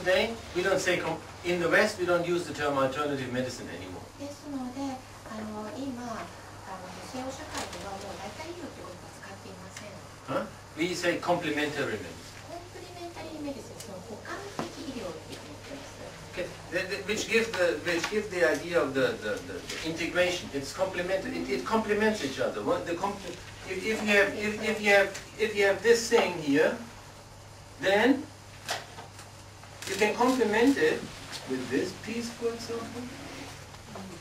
today, we don't say, in the West, we don't use the term alternative medicine anymore. ですので、今、西洋社会ではもう代替医療ということは使っていません。Huh? We say complementary medicine. コンプリメンタリーメディシン、その補完的医療って言ってます。Okay. Which gives the idea of the integration. It's complementary. It complements each other. If you have this thing here, then you can complement it with this piece, for example.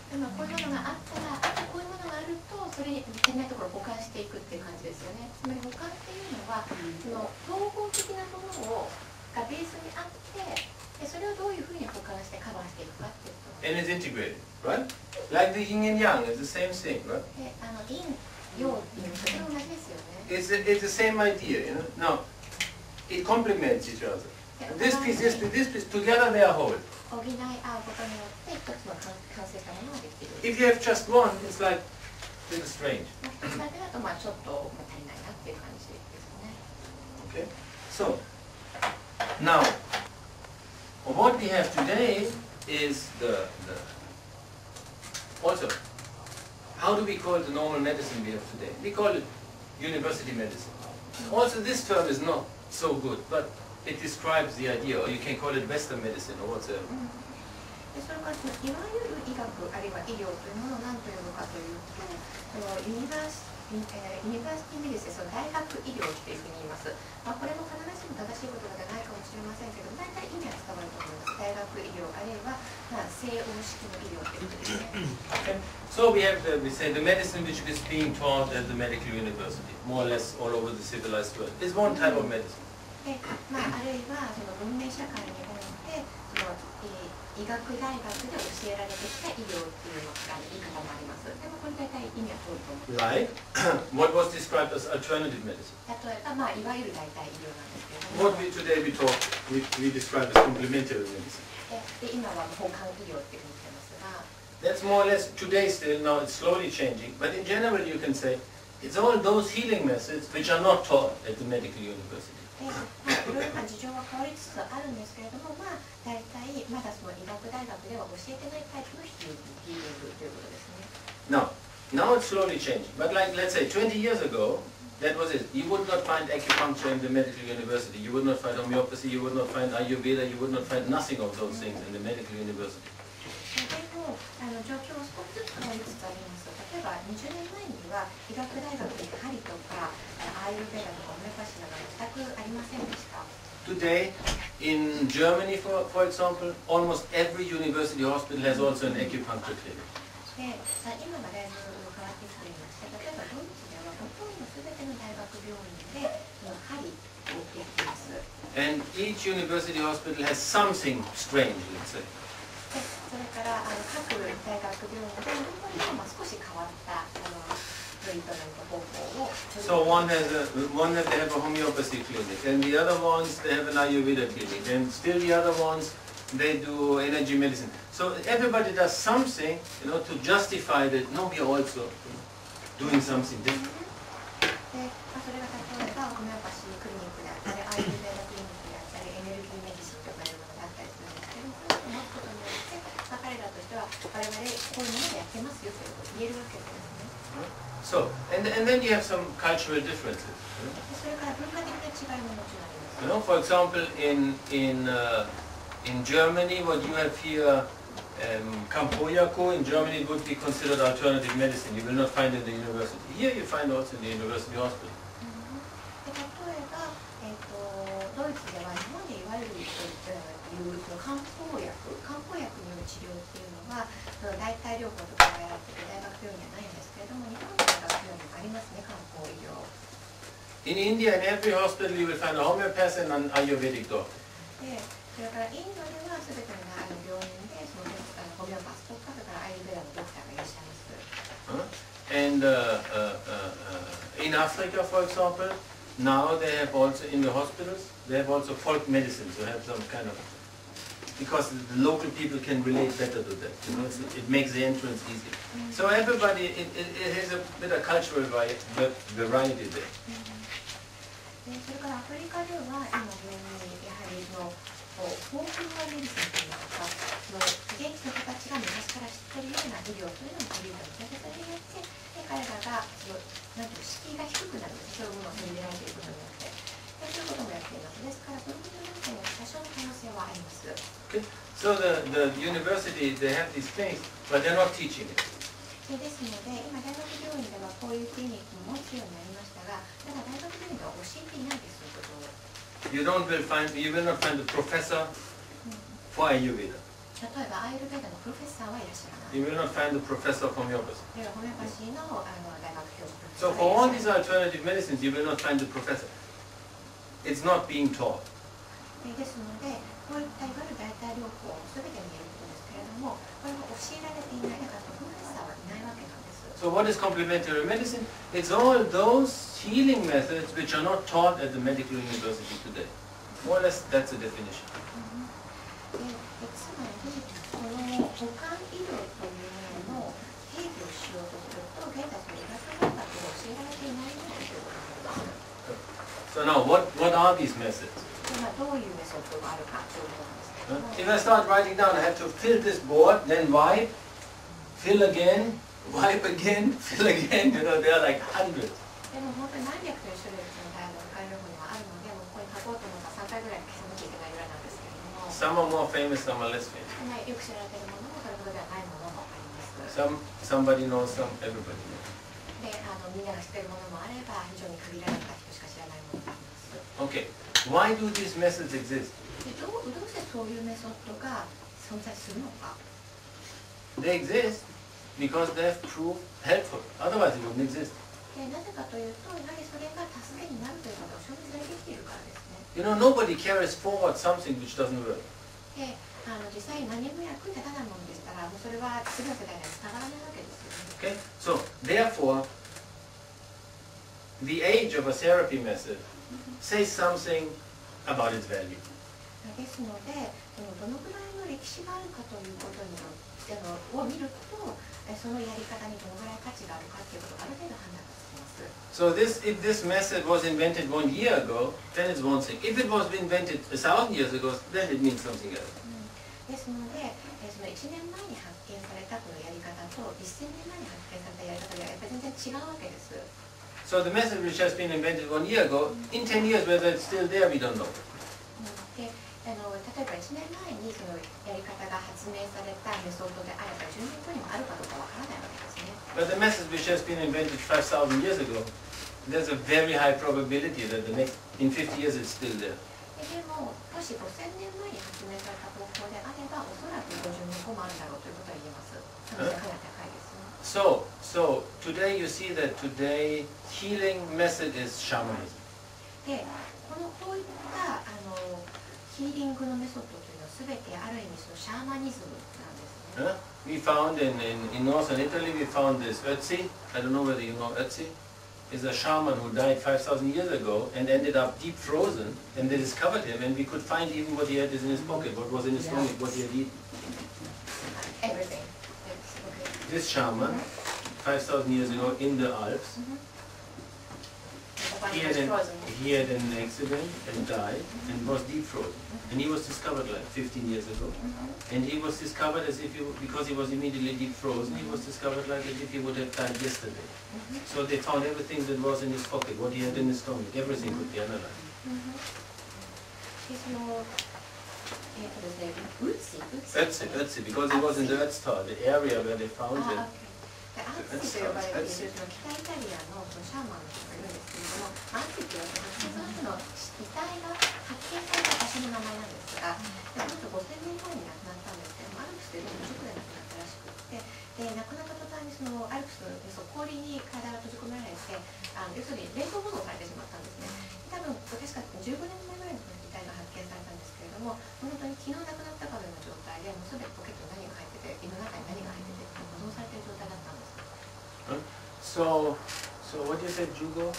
でもこういうものがあったら、あとこういうものがあると、それに足りないところを補完していくっていう感じですよね。つまり補完っていうのは、その統合的なものがベースにあって、それをどういうふうに補完してカバーしていくかっていうこと。And it's integrated, right? Like the yin and yang, it's the same thing, right? 陰陽っていうのと同じですよね。It's the same idea, you know. Now, it complements each other. This piece, together they are whole. 補い合うことによって一つの完成したものができている。If you have just one, it's like a little strange. 一つだけだとちょっと足りないなっていう感じですね。Okay. So now, what we have today is also how do we call the normal medicine we have today? We call it university medicine. Also, this term is not so good, but it describes the idea, or you can call it Western medicine or whatsoever. それからいわゆる医学あるいは医療というものを何というのかというと、ユニバーシティメディシン、大学医療っていうふうに言います。これも必ずしも正しいことではないかもしれませんけど、大体意味は伝わると思います。大学医療あるいは西欧式の医療ということですね。So we say the medicine which is being taught at the medical university, more or less all over the civilized world, is one type of medicine. あるいはその文明社会において医学大学で教えられてきた医療っていう言い方もあります。でもこれ大体意味は通ると思います。Like what was described as alternative medicine. 例えばいわゆる代替医療なんですけれども。What today we describe as complementary medicine. で今は補完医療っていうふうに言ってますが。That's more or less today still. Now it's slowly changing, but in general you can say it's all those healing methods which are not taught at the medical university. いろいろな事情は変わりつつあるんですけれども、大体まだその医学大学では教えてないタイプのヒーリングということですね。Now it's slowly changing. But like let's say 20 years ago, that was it. You would not find acupuncture in the medical university. You would not find homeopathy. You would not find Ayurveda. You would not find nothing of those things in the medical university. でも状況は少しずつ変わりつつあります。例えば20年前には医学大学に針とかアーユルベーダとかホメオパシーなど全くありませんでした。Today, in Germany, for example, almost every university hospital has also an acupuncture clinic. で、今はだいぶ変わってきていまして、例えばドイツではほとんど全ての大学病院で針をやっています。And each university hospital has something strange, let's say. それから各大学病院で本当に少し変わったトリートメント方法を。So one they have a homeopathy clinic, and the other ones they have an Ayurveda clinic, and still the other ones they do energy medicine. So everybody does something, you know, to justify that. No, we are also doing something different. で、それが例えばホメオパシークリニックであったり、アーユルベーダクリニックであったり、エネルギーメディシンとかいうものがあったりするんですけど、そういうのを持つことによって、彼らとしては我々こういうものでやってますよということを言えるわけですね。So, and then you have some cultural differences. それから文化的な違いももちろんあります。You know, for example, in Germany, what you have here, Kampoyako, in Germany it would be considered alternative medicine. You will not find it in the university. Here you find also in the university hospital. 例えば、ドイツでは日本でいわゆる漢方薬による治療っていうのは代替療法とかをやっている大学病院じゃないんですけれども、日本の大学病院にありますね、漢方医療。In India, in every hospital, you will find a homeopath and an Ayurvedic doctor. で、それからインドでは全ての病院でそのホメオパスとか、それからアイルベーダのドクターがいらっしゃいます。And in Africa, for example, now they have also in the hospitals, they have also folk medicine, so have some kind of, because the local people can relate better to that, you know, it makes the entrance easier. So everybody, it has a bit of cultural variety there. それからアフリカでは今のようにやはりフォークロアメディスンというのか、現地の人たちが昔から知っているような医療というのを取り入れていることによって、彼らがなんていう敷居が低くなるんです。そういうものを取り入れられていることによって。そういうこともやっています。ですから、そのことによって多少の可能性はあります。Okay. So the university, they have these things, but they're not teaching it. ですので、今大学病院ではこういうクリニックも持つようになりましたが、ただ大学病院では教えていないです、そういうことを。You will not find a professor for Ayurveda. 例えばアイルベーダのプロフェッサーはいらっしゃらない。You will not find a professor of homeopathy. ではホメオパシーの大学教授。So for all these alternative medicines, you will not find a professor. It's not being taught. ですので、こういったいわゆる代替療法を全てに言えることですけれども、これが教えられていない、だからプロフェッサーはいないわけなんです。So what is complementary medicine? It's all those healing methods which are not taught at the medical university today. More or less, that's the definition. つまり、この補完医療というものの定義をしようとすると、現在その医学文化と教えられていないようなということなんです。So now, what are these methods? どういうメソッドがあるかということなんですけども。If I start writing down, I have to fill this board, then wipe, fill again, wipe again, fill again. You know, there are like hundreds. でも本当に何百という種類のタイプの介療法にはあるので、ここに書こうと思ったら3回ぐらい消さなきゃいけないぐらいなんですけれども。Some are more famous, some are less famous. よく知られているものもそれほどではないものもあります。Somebody knows, everybody knows. で、みんなが知っているものもあれば、非常に限られた人しか知らないものもあります。Okay, why do these methods exist? どうしてそういうメソッドが存在するのか。They exist because they've proved helpful. Otherwise, it wouldn't exist. なぜかというと、やはりそれが助けになるということを証明されてきているからですね。You know, nobody carries forward something which doesn't work. で、実際何も役に立たないものでしたら、もうそれは次の世代にはつながらないわけですよね。Okay, so therefore, the age of a therapy method says something about its value. ですので、どのくらいの歴史があるかということによってを見ると、そのやり方にどのくらい価値があるかということをある程度判断がつきます。So if this method was invented 1 year ago, then it's one thing. If it was invented 1,000 years ago, then it means something else. ですので、その1年前に発見されたこのやり方と1000年前に発見されたやり方ではやっぱり全然違うわけです。So the method which has been invented 1 year ago, in 10 years whether it's still there, we don't know. で、例えば1年前にそのやり方が発明されたメソッドであれば10年後にもあるかどうかわからないわけですね。But the method which has been invented 5,000 years ago, there's a very high probability that in 50 years it's still there. でも、もし5000年前に発明された方法であれば、おそらく50年後もあるだろうということは言えます。可能性かなり高いですね。So today you see that today healing method is shamanism. で、こういったヒーリングのメソッドというのは全てある意味そのシャーマニズムなんですね。We found in northern Italy, we found this Ötzi. I don't know whether you know Ötzi. Is a shaman who died 5,000 years ago and ended up deep frozen, and they discovered him, and we could find even what he had in his pocket, what was in his stomach, what he had eaten. Everything. This shaman, 5,000 years ago in the Alps, he had an accident and died and was deep frozen. And he was discovered like 15 years ago. And he was discovered because he was immediately deep frozen, he was discovered like as if he would have died yesterday. So they found everything that was in his pocket, what he had in his stomach, everything could be analyzed. Ötzi, because it was in the Ötztal, the area where they found him. アンツィと呼ばれている北イタリアのシャーマンの人がいるんですけれども、アンツィというのはその遺体が発見された場所の名前なんですが、この人5000年前に亡くなったんですけども、アルプスで直で亡くなったらしくって、で亡くなった途端にそのアルプスの氷に体が閉じ込められて、要するに冷凍保存されてしまったんですね。多分確か15年前ぐらいの遺体が発見されたんですけれども、本当に昨日亡くなったかのような状態で、もうすでにポケットに何が入ってて、胃の中に何が入ってて、保存されている状態だったんです。So what you said, Jugo?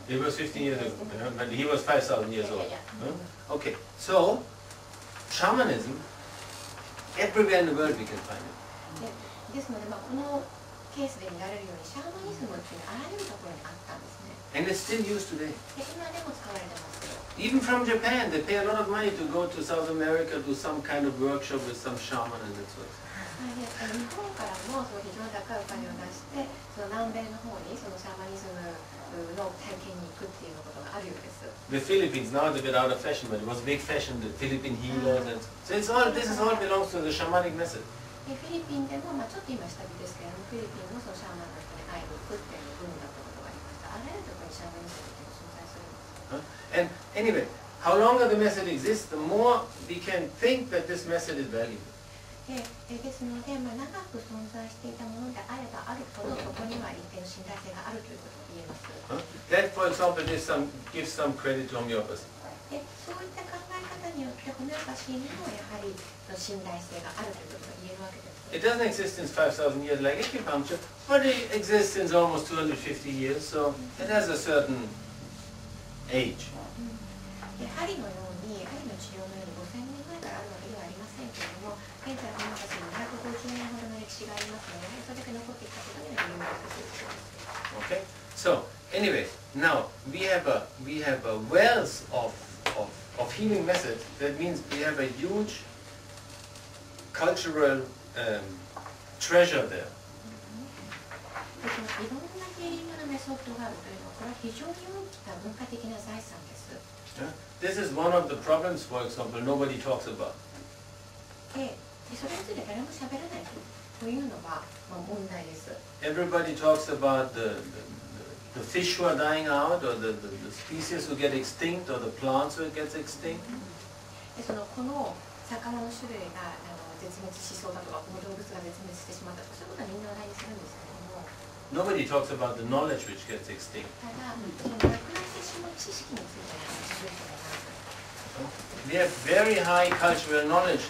It was 15 years ago, but he was 5,000 years old. Okay, so shamanism, everywhere in the world we can find it. ですので、このケースで見られるように、シャーマニズムというのはあらゆるところにあったんですね。And it's still used today. 今でも使われてます。Even from Japan, they pay a lot of money to go to South America to some kind of workshop with some shaman and that sort of thing. 日本からもその非常に高いお金を出して、その南米の方にそのシャーマニズムの体験に行くっていうことがあるようです。The Philippines, now it's a bit out of fashion, but it was a big fashion, the Philippine healers, and so it's all, this is all belongs to the shamanic method. フィリピンでも、ちょっと今下火ですけれども、フィリピンのそのシャーマンの人に会いに行くっていう文だったことがありました。あらゆるところにシャーマニズムっていうのが存在するんです。And anyway, how longer the method exists, the more we can think that this method is valuable. ですので、長く存在していたものであればあるほど、そこには一定の信頼性があるということが言えます。That, for example, gives some credit to homeopathy. そういった考え方によってホメオパシーにもやはり信頼性があるということが言えるわけです。It doesn't exist since 5,000 years like acupuncture, but it exists since almost 250 years, so it has a certain age. 針のように、針の治療のように5000年前からあるわけではありませんけれども、現在ホメオパシーに250年ほどの歴史がありますので、それだけ残っていたことには有名です。Okay, so anyway, now we have a wealth of healing methods. That means we have a huge cultural treasure there. いろんなヒーリングのメソッドがあるというのは、これは非常に大きな文化的な財産です。This is one of the problems, for example, nobody talks about. それについて誰も喋らないというのが問題です。Everybody talks about the fish who are dying out, or the species who get extinct, or the plants who gets extinct. この魚の種類が絶滅しそうだとか、この動物が絶滅してしまったとか、そういうことはみんな話題にするんですけれども。Nobody talks about the knowledge which gets extinct. ただ、そのなくなってしまう知識について話する人がいます。We have very high cultural knowledge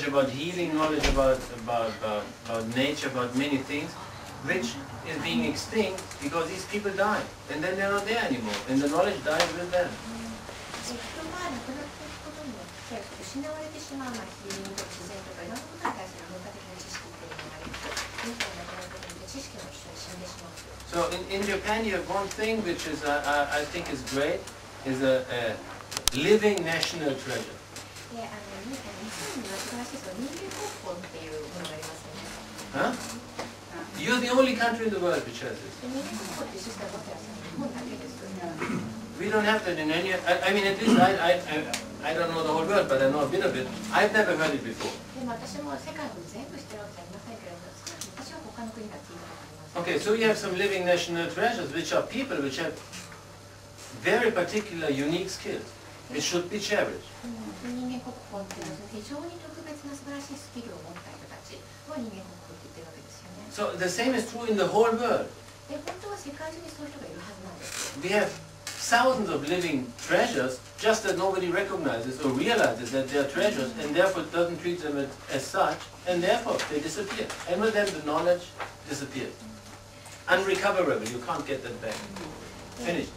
about healing, knowledge about nature, about many things, which is being extinct because these people die, and then they're not there anymore, and the knowledge dies with them. 人が亡くなっていくことによって失われてしまうヒーリングとか自然とかいろんなことに対する文化的な知識っていうのがあります。人が亡くなることによって知識も一緒に死んでしまう。So in Japan you have one thing which is I think is great, is a living national treasure. 日本には素晴らしい人間国宝っていうものがありますよね。You're the only country in the world which has this. 人間国宝っていうシステムを持ってらっしゃる日本だけです。We don't have that in any. I mean, at least I don't know the whole world, but I know a bit of it. I've never heard it before. でも私も世界を全部知ってるわけじゃありませんけれども、私は他の国だって言いたことあります。Okay, so you have some living national treasures, which are people which have very particular, unique skills. It should be cherished. 人間国宝っていうのは非常に特別な素晴らしいスキルを持った人たちを人間国宝って言ってるわけですよね。So the same is true in the whole world. で、本当は世界中にそういう人がいるはずなんです。We have thousands of living treasures, just that nobody recognizes or realizes that they are treasures, and therefore doesn't treat them as such, and therefore they disappear. And with them the knowledge disappears. Unrecoverable, you can't get that back. Finished.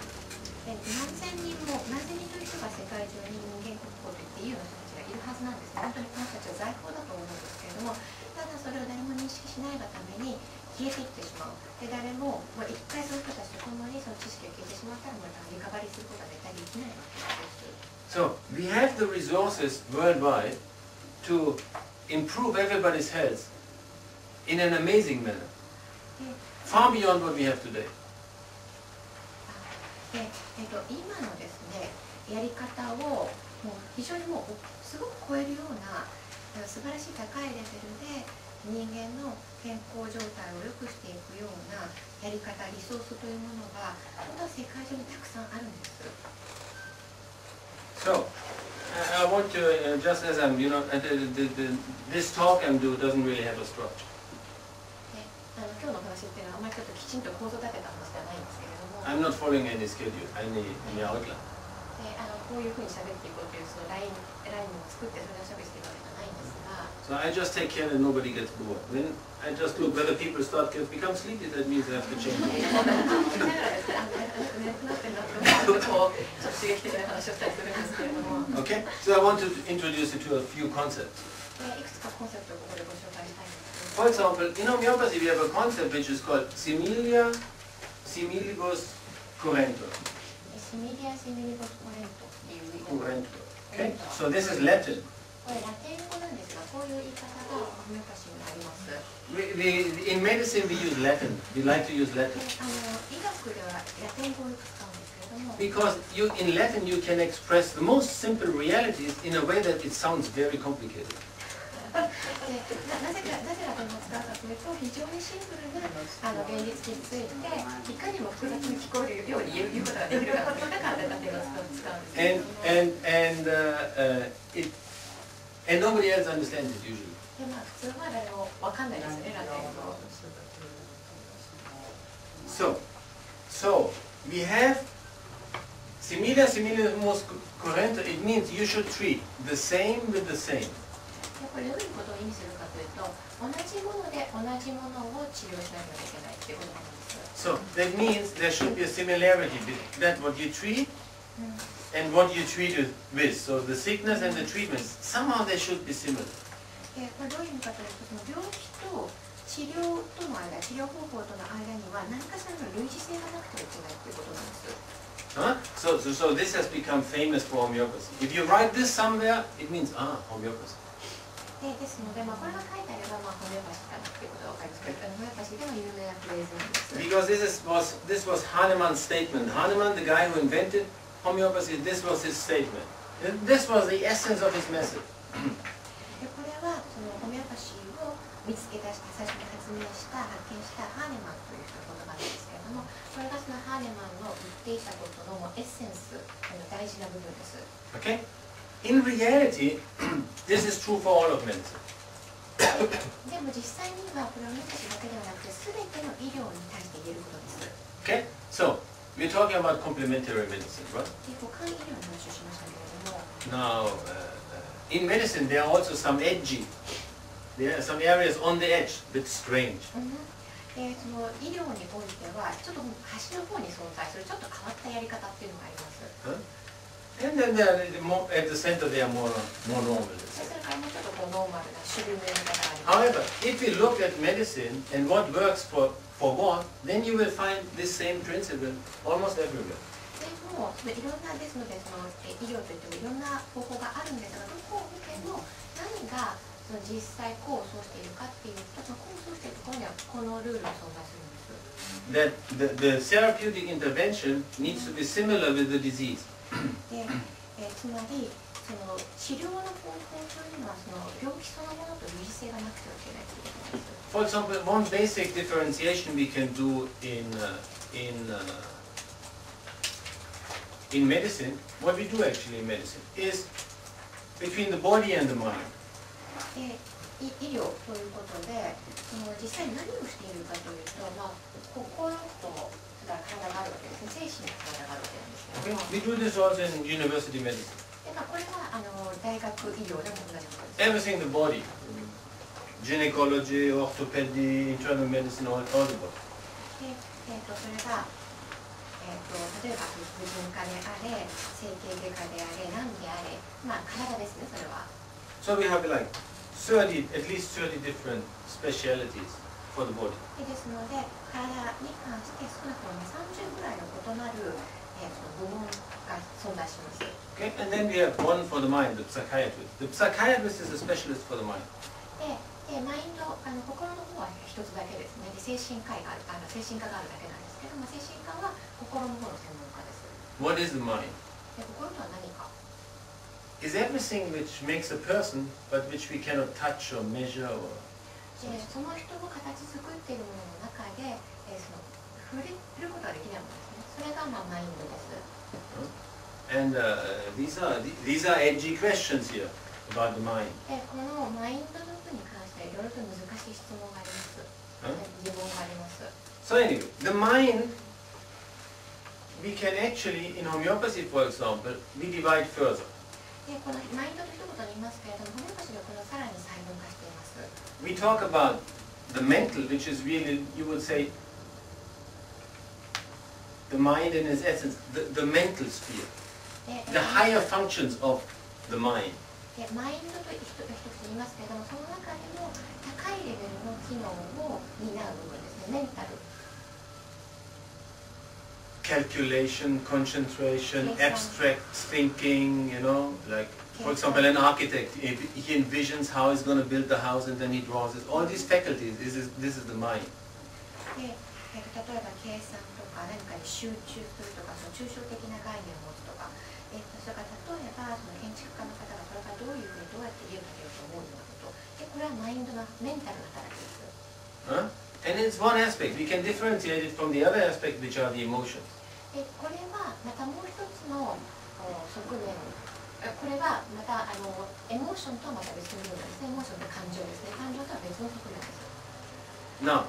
何千人という人が世界中に人間国宝といっていいような人たちがいるはずなんですね。本当にこの人たちは在庫だと思うんですけれども、ただそれを誰も認識しないがために消えていってしまう。で、誰も一回その人たちと共にその知識が消えてしまったら、またリカバリーすることが絶対できないわけです。So we have the resources worldwide to improve everybody's health in an amazing manner, far beyond what we have today. 今のですね、やり方を非常にすごく超えるような素晴らしい高いレベルで人間の健康状態を良くしていくようなやり方、リソースというものが本当は世界中にたくさんあるんです。So I want to just as I'm, this talk I'm doing doesn't really have a structure. 今日の話っていうのはあまりちょっときちんと構造立てた話ではないんですけれども。I'm not following any schedule, any outline. こういうふうに喋っていこうというそのラインを作ってそれを喋っていくわけじゃないんですが。So I just take care that nobody gets bored. When I just look whether people become sleepy, that means I have to change. Okay, so I want to introduce you to a few concepts. For example, in homeopathy we have a concept which is called similibus currentur. シミリア・シミリボス・コレントっていう Okay, so this is Latin. これラテン語なんですが、こういう言い方がホメオパシーにあります。In medicine we use Latin. We like to use Latin. 医学ではラテン語を使うんですけれども。Because in Latin you can express the most simple realities in a way that it sounds very complicated. なぜラテン語を使うかというと、非常にシンプルな現実について、いかにも複雑に聞こえるように言うことができるかといった感じでラテン語を使うんです。And nobody else understands it usually. で、普通は誰もわかんないですね、ラテン語。So we have simile mos currente. It means you should treat the same with the same. これどういうことを意味するかというと、同じもので同じものを治療しなければいけないということなんです。So that means there should be a similarity that what you treat and what you treat it with. So the sickness and the treatments, somehow they should be similar. これどういう意味かというと、その病気と治療との間、治療方法との間には何かしらの類似性がなくてはいけないということなんです。So this has become famous for homeopathy. If you write this somewhere, it means homeopathy. ですので、これが書いてあれば、ホメオパシーかなということが分かりますけど、ホメオパシーでは有名なフレーズなんです。Because this was Hahnemann's statement. Hahnemann, the guy who invented homeopathy, this was his statement. This was the essence of his message. これはそのホメオパシーを見つけ出した最初に発見したハーネマンという人の言葉なんですけれども、これがそのハーネマンの言っていたことのエッセンス、大事な部分です。Okay? In reality, this is true for all of medicine. でも実際にはこれはホメオパシーだけではなくて、すべての医療に対して言えることです。Okay? So, we're talking about complementary medicine, right? 補完医療の話をしましたけれども。Now, in medicine, there are also some edgy. There are some areas on the edge, a bit strange. その医療においては、ちょっと端の方に存在するちょっと変わったやり方っていうのがあります。And then there are at the center, they are more normal. それからもうちょっとノーマルな主流のやり方があります。However, if you look at medicine and what works for what, then you will find this same principle almost everywhere. でもいろんなですので、その医療といってもいろんな方法があるんですが、どこを見ても何がその実際功を奏しているかっていうと、その功を奏しているところにはこのルールが存在するんです。That the therapeutic intervention needs to be similar with the disease. でつまりその治療の方法というのはその病気そのものと類似性がなくてはいけないということです。For example, one basic differentiation we can do in medicine, what we do actually in medicine, is between the body and the mind. 医療ということで、実際に何をしているかというと、心と体があるわけですね、精神の体があるわけなんですけども。We do this also in university medicine. これは大学医療でも同じことです。Everything the body. Gynecology, orthopedy, internal medicine, all the body. それが例えば婦人科であれ、整形外科であれ、何であれ、体ですね、それは。So we have like at least 30 different specialities for the body. ですので、体に関して少なくとも30ぐらいの異なる部門が存在します。Okay, and then we have one for the mind, the psychiatrist. The psychiatrist is a specialist for the mind. マインド、心の方は一つだけですね。精神科があるだけなんですけども、精神科は心の方の専門家です。What is the mind? 心とは何か。Is everything which makes a person, but which we cannot touch or measure or. その人の形作っているものの中で、触れることができないものですね。それがマインドです。And these are edgy questions here about the mind. このマインドの部分に関していろいろと難しい質問があります。疑問があります。So anyway, the mind, we can actually, in homeopathy, for example, we divide further. このマインドと一言に言いますけれども、ホメオパシーではこれをさらに細分化しています。We talk about the mental, which is really, you would say, the mind in its essence, the mental sphere, the higher functions of the mind. マインドと一つ言いますけれども、その中でも高いレベルの機能を担う部分ですね、メンタル。calculation, concentration, abstract thinking, you know, like, for example, an architect, he envisions how he's going to build the house and then he draws it. All these faculties, this is the mind. 例えば計算とか何かに集中するとか、その抽象的な概念を持つとか、それから例えばその建築家の方がそれがどういうふうにどうやって家を建てようと思うようなこと、これはマインドなメンタルな働きです。And it's one aspect. We can differentiate it from the other aspect, which are the emotions. これはまたもう一つの側面。これはまたエモーションとはまた別の部分ですね。エモーションって感情ですね。感情とは別の側面です。Now,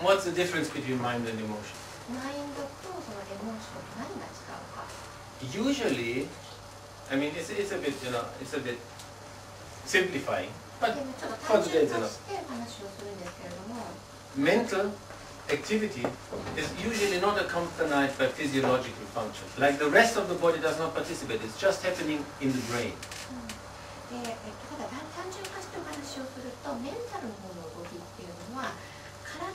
what's the difference between mind and emotion? マインドとそのエモーション何が違うか。Usually, I mean, it's a bit, you know, it's a bit simplifying, but for today it's enough. Mental activity is usually not accompanied by physiological function. Like the rest of the body does not participate. It's just happening in the brain. ただ単純化してお話をすると、メンタルの方の動きっていうのは体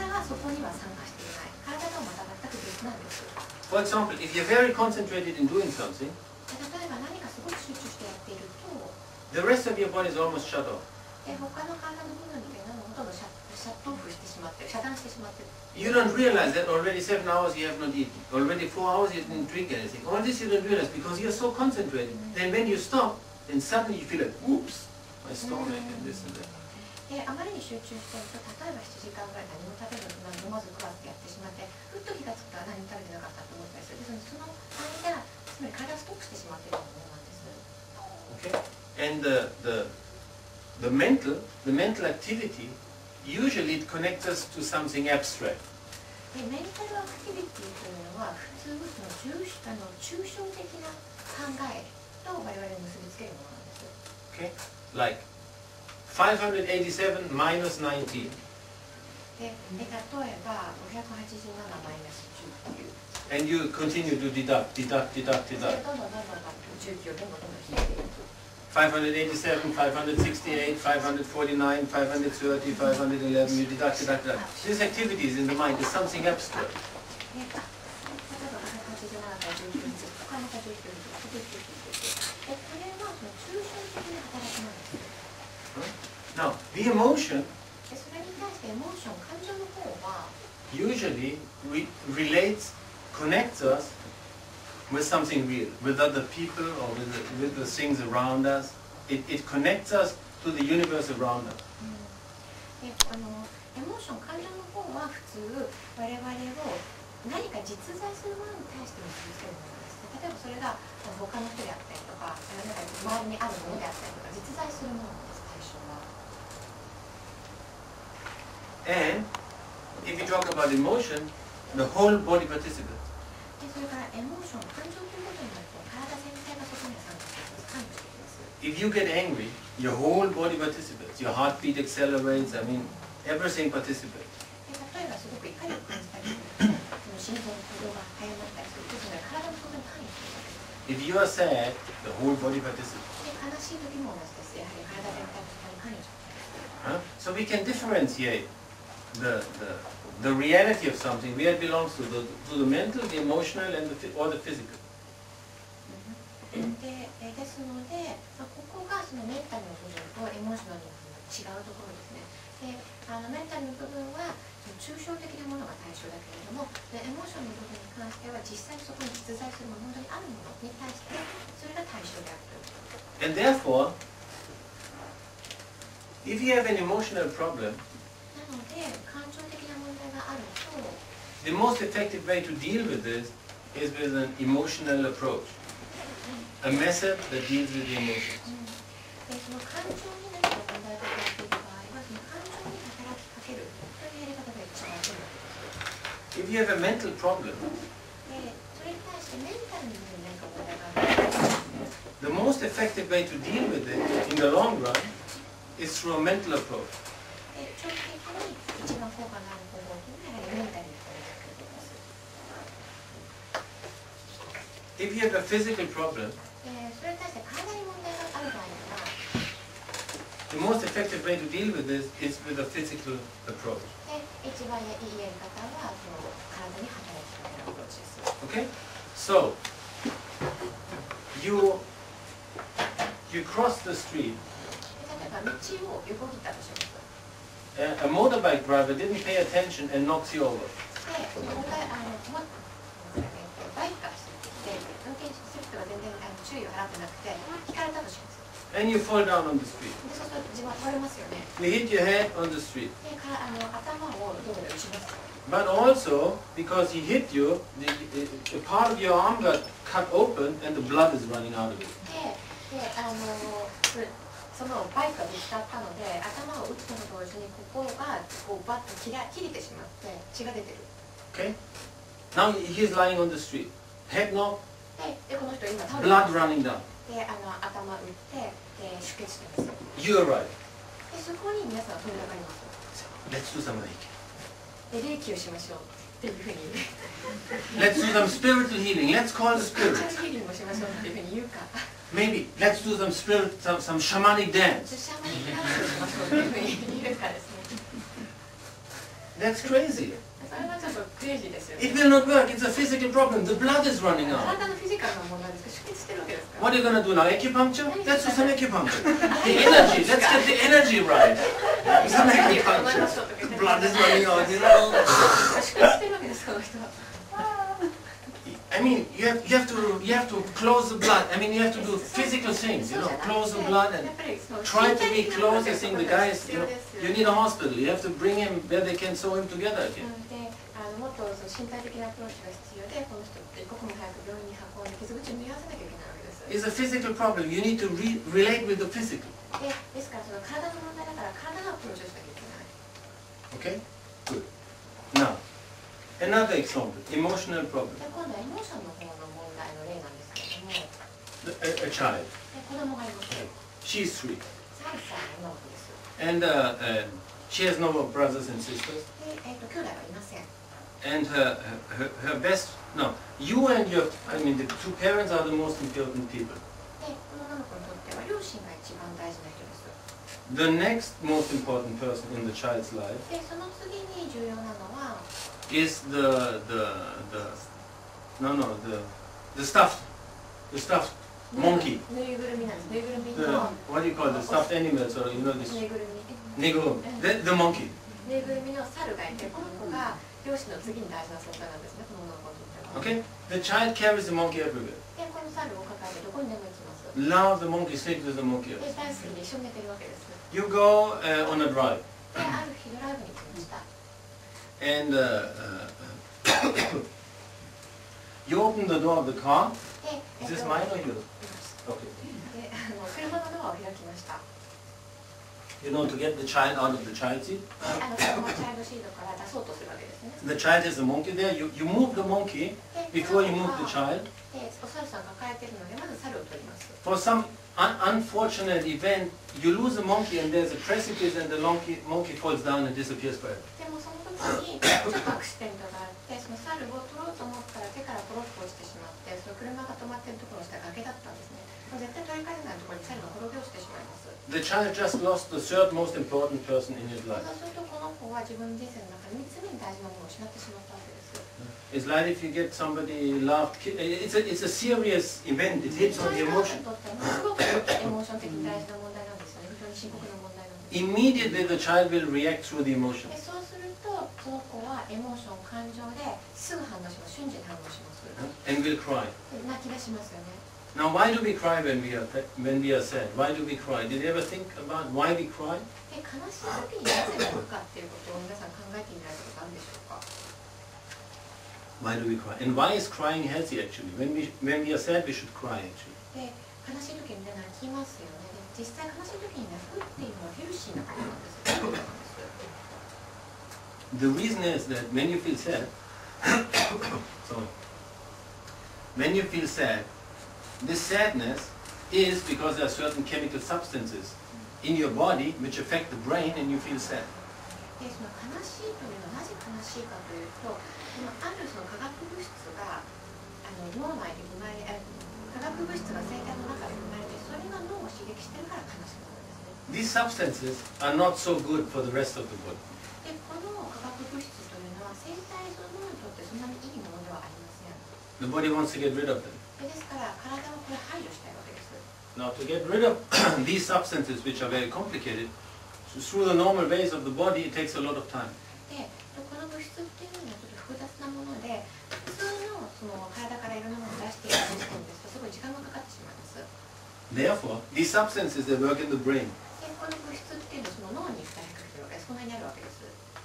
がそこには参加していない。体とはまた全く別なんです。For example, if you're very concentrated in doing something, 例えば何かすごく集中してやっていると、the rest of your body is almost shut off. 他の体の部分っていうのはほとんどシャットオフしてしまってる、遮断してしまってる。You don't realize that already 7 hours you have not eaten, already 4 hours you didn't drink anything. All this you don't realize because you're so concentrated. Then when you stop, then suddenly you feel like, oops, my stomach and this and that. あまりに集中していると、例えば7時間ぐらい何も食べず飲まず食わずやってしまって、ふっと気がつくと何も食べてなかったと思ったりする。ですのでその間、つまり体がストップしてしまっているものなんです。Okay. And the mental activity, usually it connects us to something abstract. メンタルアクティビティというのは普通その抽象的な考えと我々を結びつけるものなんです。Okay. Like 587 minus 19. 例えば587マイナス19。And you continue to deduct. どんどん19をどんどん引いていく。587, 568, 549, 530, 511, you deduct. These activities in the mind is something abstract. Now, the emotion usually connects us with something real, with other people or with the things around us. It connects us to the universe around us. エモーション、感情の方は普通我々を何か実在するものに対して結びつけるものです。例えばそれが他の人であったりとか、なんか周りにあるものであったりとか、実在するものです、対象は。And if you talk about emotion, the whole body participates. それからエモーション、感情ということになると体全体がそこに参加しています、関与しています。If you get angry, your whole body participates. Your heartbeat accelerates. I mean, everything participates. 例えばすごく怒りを感じたりすると、心臓の鼓動が速まったりすると、それは体のことに関与しているわけです。If you are sad, the whole body participates. 悲しい時も同じです。やはり体全体がそこに関与しています。So we can differentiate the reality of something, where it belongs to the mental, the emotional, or the physical. ですので、ここがそのメンタルの部分とエモーショナルの部分の違うところですね。でメンタルの部分は抽象的なものが対象だけれども、エモーションの部分に関しては実際にそこに実在するもの、本当にあるものに対してそれが対象であるということ。And therefore, if you have an emotional problem, なので感情的な問題があると、the most effective way to deal with this is with an emotional approach, a method that deals with the emotions. その感情に何か問題が起こっている場合は、その感情に働きかけるというやり方が一番いいです。If you have a mental problem, それに対してメンタルの部分に何か問題がある。the most effective way to deal with it in the long run is through a mental approach. 長期的に一番効果のある方法というのはやはりメンタルに働きかけています。If you have a physical problem, それに対して体に問題がある場合は、the most effective way to deal with this is with a physical approach. 一番いいやり方はその体に働きかけるアプローチです。Okay? So, you cross the street. 例えば道を横切ったとします。A motorbike driver didn't pay attention and knocks you over. で、バイクが走ってきて、運転する人が全然注意を払ってなくて、引かれたとします。And you fall down on the street. で、そうすると自分は倒れますよね。You hit your head on the street. で、頭を道路で打ちます。But also, because he hit you, a part of your arm got cut open and the blood is running out of it. そのバイクがぶつかったので、頭を打つのと同時にここがこうバッと切れてしまって血が出てる。Okay? Now he's lying on the street. Head knock. で、この人今倒れて Blood running down. で、頭打ってで出血してます。You arrive. で、そこに皆さん飛びかかります。Let's do some reiki. で、霊気をしましょうっていうふうに。Let's do some spiritual healing. Let's call the スピリ spirits. チュアルヒーリングをしましょうっていうふうに言うか。Maybe let's do some shamanic dance. シャーマニックダンスをしましょうっていうふうに言うかですね。That's crazy. それはちょっとクレイジーですよね。 It will not work. It's a physical problem. The blood is running out. 体のフィジカルの問題ですけど、出血してるわけですから。 What are you going to do now? Acupuncture? Let's do some acupuncture. The energy. Let's get the energy right. Some acupuncture. The blood is running out. You know. 出血してるわけです、この人は。I mean, you have to close the blood. I mean, you have to do physical things. You know, close the blood and try to be close. I think the guys. You need a hospital. You have to bring him where they can sew him together again. もっと身体的なアプローチが必要で、この人一刻も早く病院に運んで傷口を縫い合わせなきゃいけないわけです。 It's a physical problem. You need to relate with the physical. ですからその体の問題だから体のアプローチをしなきゃいけない。 Okay? Good. Now, another example. Emotional problem. で、今度はエモーションの方の問題の例なんですけれども、A child. で、子供がいます。 She's 3. 3歳の女の子です。 And she has no brothers and sisters. で、兄弟はいません。 And her best, no, you and I mean, the two parents are the most important people. で、この女の子にとっては両親が一番大事な人です。 The next most important person in the child's life で、その次に重要なのは、is the stuffed monkey. ぬいぐるみなんです。ぬいぐるみ The, の what do you call the stuffed animals, or you know this ぬいぐるみ。 Negro, the monkey. ぬいぐるみの猿がいて、この子が両親の次に大事な存在なんですね、この女の子にとっては。 Okay, the child carries the monkey everywhere. で、この猿を抱えてどこにでも行きます。 Love the monkey, sleep with the monkey. で、大好きで一緒に寝てるわけです。 You go on a drive, で、ある日ドライブに行きました。 and you open the door of the car. で、Is this mine or yours? Okay. で、車のドアを開きました。 You know, to get the child out of the child seat. で、そのチャイルドシートから出そうとするわけですね。 The child has a monkey there. You move the monkey で、 before you move the child. で、お猿さん抱えてるので、まず猿を取ります。 For some unfortunate event, you lose the monkey and there's a precipice and the monkey falls down and disappears forever. でもその時にちょっとアクシデントがあって、その猿を取ろうと思ったら手からポロッと落ちてしまって、その車が止まってるところの下崖だったんですね。もう絶対取り返せないところに猿が転げ落ちてしまいます。 The child just lost the third most important person in his life. そうするとこの子は自分の人生の中で3つ目に大事なものを失ってしまったわけです。 It's like if you get somebody loved. It's a serious event. It hits on the そういう emotion. 人にとってはものすごくエモーション的に大事な問題なんですよね。非常に深刻な問題なんです。 Immediately the child will react through the emotion. で、そうするとその子はエモーション、感情ですぐ反応します。瞬時に反応します。 And will cry. で、泣き出しますよね。 Now, why do we cry when we are sad? Why do we cry? Did you ever think about why we cry? で、悲しい時になぜ泣くかっていうことを皆さん考えてみられたことあるでしょうか。 Why do we cry? And why is crying healthy actually? When we are sad, we should cry actually. で、悲しい時に泣きますよね。で、実際悲しい時に泣くっていうのはヘルシーなことなんですよ。いいことなんです。 The reason is that when you feel sad, when you feel sad, this sadness is because there are certain chemical substances in your body which affect the brain and you feel sad. で、その悲しいというのはなぜ悲しいかというと、あるその化学物質が脳内で生まれ、化学物質が生体の中で生まれて、それが脳を刺激してるから悲しくなるんですね。 These substances are not so good for the rest of the body. で、この化学物そんなにいいものではありません。 The body wants to get rid of them. ですから体はこれ排除したいわけです。 Now, to get rid of these substances, which are very complicated, through the normal ways of the body, it takes a lot of time. で、この物質っていうのはちょっと複雑なもので、普通のその体からいろんなものを出していくシステムですとすごい時間がかかってしまいます。 Therefore, these substances, they work in the brain. で、この物質っていうのはその脳に負担がかけてるわけです。そんなにあるわけです。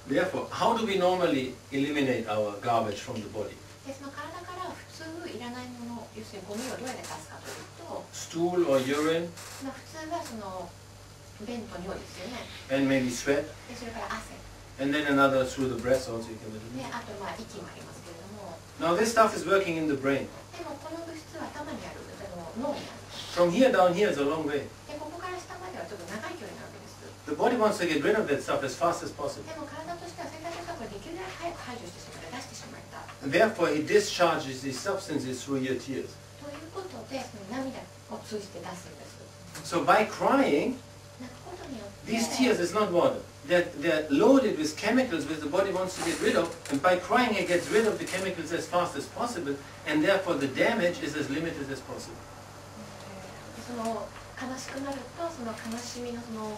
Therefore, how do we normally eliminate our garbage from the body? で、その体から普通いらないもの、要するにゴミをどうやって出すかというと、 Stool or urine, 普通はその便と尿ですよね。 and maybe sweat. で、それから汗。 And then another through the breath also you can do. で、あとまあ息もありますけれども、 Now, this stuff is working in the brain. でもこの物質は頭にある、脳にある。 From here down here is a long way. で、ここから下まではちょっと長い距離なわけです。 The body wants to get rid of that stuff as fast as possible. でも体としてはそういったことをできるだけ早く排除してしまって出してしまいたい。 And therefore, it discharges these substances through your tears. ということで、その涙を通じて出すんです。 So by crying, 泣くことによって、 these tears is not water. They're loaded with chemicals which the body wants to get rid of. And by crying, it gets rid of the chemicals as fast as possible. And therefore, the damage is as limited as possible. その悲しくなると、その悲しみのその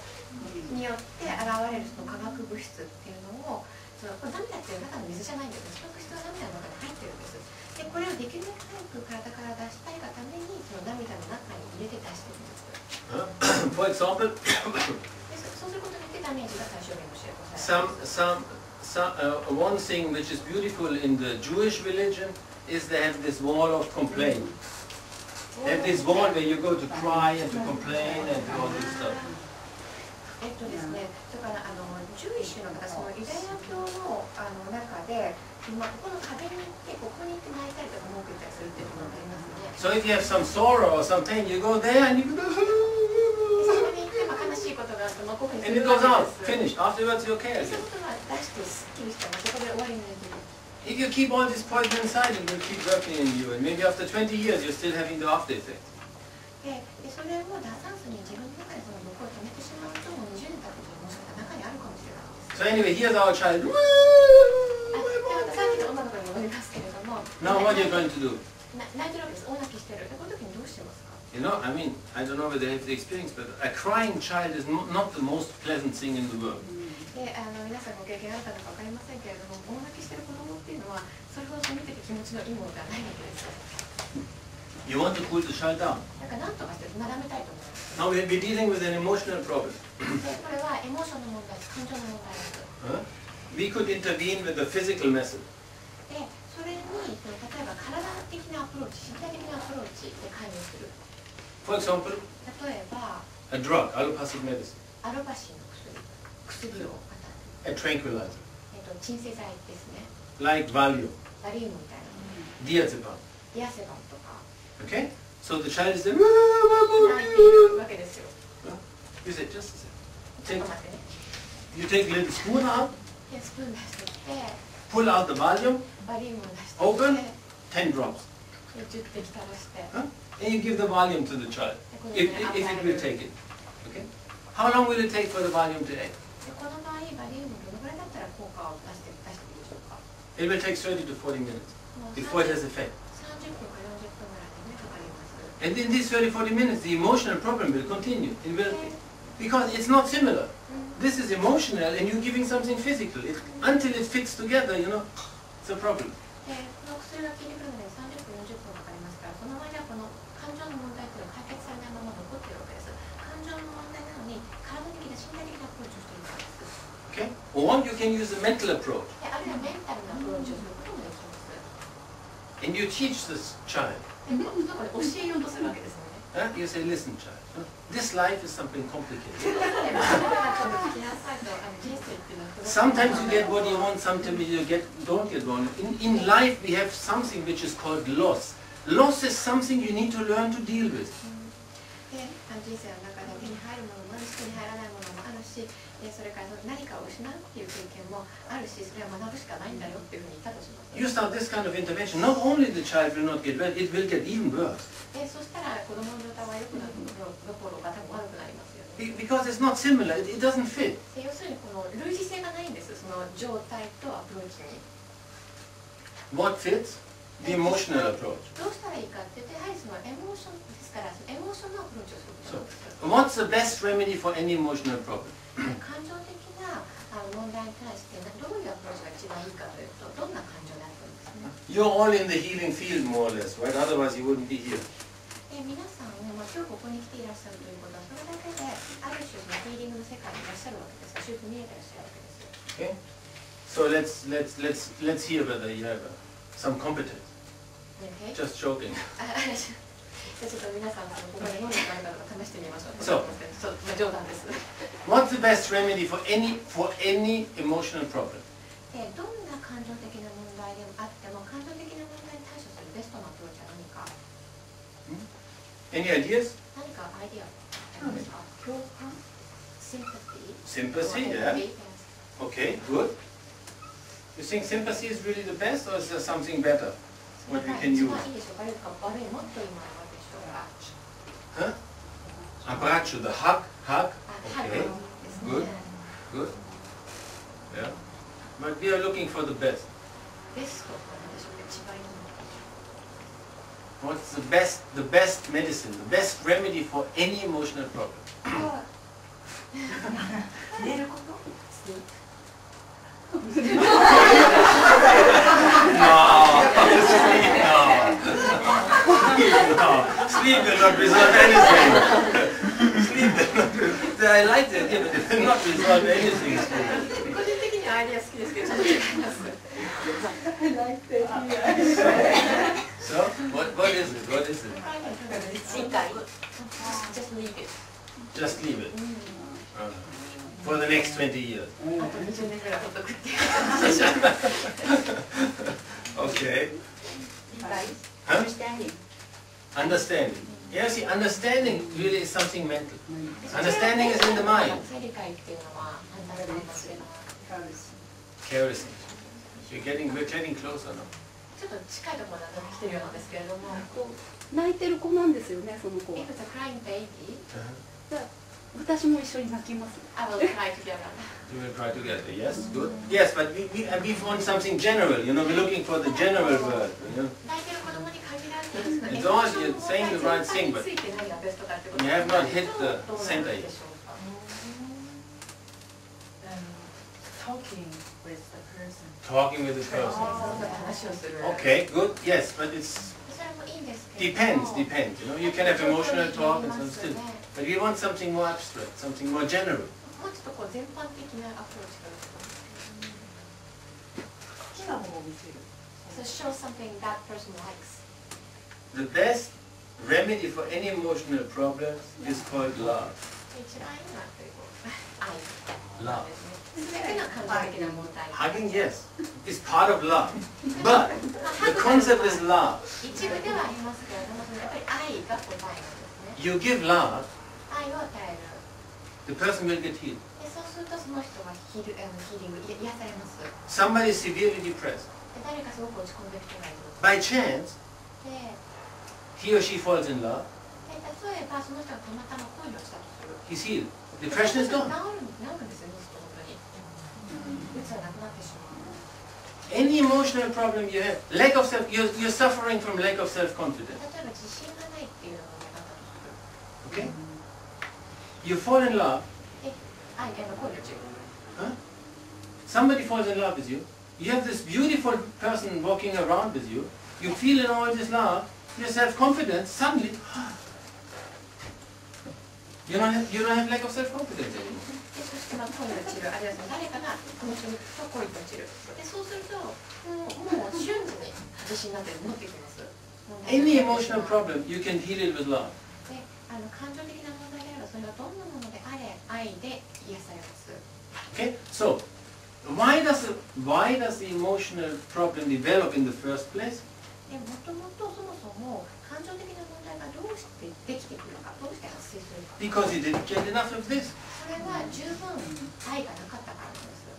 によって現れるその化学物質っていうのを、そのこれ涙っていう中の水じゃないんです。その物質が涙の中に入ってるんです。で、これをできるだけ早く体から出したいがために、その涙の中に入れて出してるんです。 For example, で、そうすることによってダメージが最小限の抑えられます。 one thing which is beautiful in the Jewish religion is they have this wall of complaint. They have this wall where you go to cry and to complain and to all this stuff. ですね、だからジュイッシュの方、そのユダヤ教の中で、ここの壁に行って、ここに行って泣いたりとか文句言ったりするっていうのがありますね。 So if you have some sorrow or some pain, you go there and you go, そこに行って悲しいことがあって、こういうふうに and it goes out, finished. Afterwards, you're okay そうい again. うことは出してすっきりしたら、そこで終わりになる。 If you keep all this poison inside, it will keep working in you, and maybe after 20 years, you're still having the after effect. で、それを出さずに自分の中でその毒を止めてしまうと、もう20年経ってもしかしたら中にあるかもしれないです。 So anyway, here's our child. で、またさっきの女の子に戻りますけれども、 Now what are you going to do? 泣いてるわけです。大泣きしてる。で、この時にどうしてますか？ You know, I mean, I don't know whether you have the experience, but a crying child is not the most pleasant thing in the world. で、皆さんご経験あるかどうかわかりませんけれども、大泣きしてる子供っていうのは、それほど見てて気持ちのいいものではないわけです。 You want to cool the child down. なんか何とかしてなだめたいと思います。 Now we'll be dealing with an emotional problem. で、これはエモーションの問題です。感情の問題です。 We could intervene with a physical method. で、それに例えば体的なアプローチ、身体的なアプローチで介入する。 For example, 例えば、 a drug, allopathic medicine, アロパシーの薬を与 a tranquilizer, える。鎮静剤ですね。like Valium, バリウムみたいな。diazepam. ディアセバンとか。 Okay? So the child is there. 泣いているわけですよ。 You say, just a ちょっ second. と待ってね。 You take a little spoon out, で、スプーン出してきて、 pull out the Valium, バリウムを出してき open, て、 10 drops. で、10滴垂らして、 And you give the Valium to the child, if it will take it. Okay? How long will it take for the Valium to act? で、この場合、バリウムどのぐらいだったら効果を出していいでしょうか。 It will take 30 to 40 minutes もう before it has effect. 30分か40分ぐらいでね、かかります。 And in these 30, 40 minutes, the emotional problem will continue. It will, because it's not similar. This is emotional and you're giving something physical. Until it fits together, you know, it's a problem. で、この薬が効いてくるので30分、40分かかりますから、その間この感情の問題というのは解決されないまま残っているわけです。感情の問題なのに、体的な身体的なアプローチをしているからです。 Okay? Or you can use a mental approach. で、あるいはメンタルなアプローチをすることもできます。 And you teach this child. で、これ教えようとするわけですよね。You say, listen, child, this life is something complicated. で、これが今度聞きなさいと、人生っていうのはすごく Sometimes you get what you want, sometimes you don't get what you want. In life, we have something which is called loss. Loss is something you need to learn to deal with. で、人生の中で手に入るものもあるし、手に入らないものもあるし、それから何かを失うっていう経験もあるし、それは学ぶしかないんだよっていうふうに言ったとします。 You start this kind of intervention, not only the child will not get well, it will get even worse. で、そしたら子供の状態は良くなるどころか多分悪くなりますよね。Because it's not similar, it doesn't fit. で、要するにこの類似性がないんです、その状態とアプローチに。What fits? The emotional approach. どうしたらいいかって言って、やはりそのエモーションですから、そのエモーションのアプローチをすることなんです。 What's the best remedy for any emotional problem? 感情的な問題に対してどういうアプローチが一番いいかというと、どんな感情であるんですね。You're all in the healing field more or less, right? Otherwise you wouldn't be here. 皆さんね、今日ここに来ていらっしゃるということは、それだけである種のヒーリングの世界にいらっしゃるわけです。主婦見えていらっしゃるわけです。 Okay? So let's hear whether you have some competence. Okay? Just joking. じゃあちょっと皆さんここで飲んでいただいたのか試してみましょう。そう冗談です。What's the best remedy for any emotional problem? どんな感情的な問題でもあっても、感情的な問題に対処するベストなアプローチは何か。Any ideas? 何かアイディアありますか？共感 Sympathy, yeah. Okay, good. You think sympathy is really the best, or is there something better? What we can use? Huh? Abbraccio, the hug. Okay, good. Yeah. But we are looking for the best. What's the best medicine, the best remedy for any emotional problem? Sleep will not resolve anything. Sleep will not. I like that, yeah, but it will not resolve anything. So, what is it? What is it? Just leave it. For the next 20 years. Okay. Huh? Understanding. Yeah, see, understanding really is something mental. Understanding is in the mind. Carelessness. We're getting closer now. ちょっと近いところまで来てるようなんですけれども、泣いてる子なんですよね、その子。If it's a crying baby, 私も一緒に泣きます。I will cry together. You will cry together. Yes, good. Yes, but we want something general. You know, we're looking for the general word. You know? 泣いてる子供に限らず、 It's all you're saying the right thing, but you have not hit the center yet. Talking with the person. Talking with the person. Okay, good. Yes, but it's depends. You know, you can have emotional talk and some still. But we want something more abstract, something more general. So show something that person likes. The best remedy for any emotional problems is called love. Love. Hugging, yes, is part of love. But the concept is love. You give love, the person will get healed. Somebody is severely depressed. By chance, he or she falls in love. He's healed. Depression is gone. Any emotional problem you have, lack of self, you're suffering from lack of self-confidence. Okay? You fall in love. Huh? Somebody falls in love with you. You have this beautiful person walking around with you. You feel in all this love, your self-confidence, suddenly, you don't have lack of self-confidence anymore. Any emotional problem, you can heal it with love. Okay, so why does the emotional problem develop in the first place? Because you didn't get enough of this.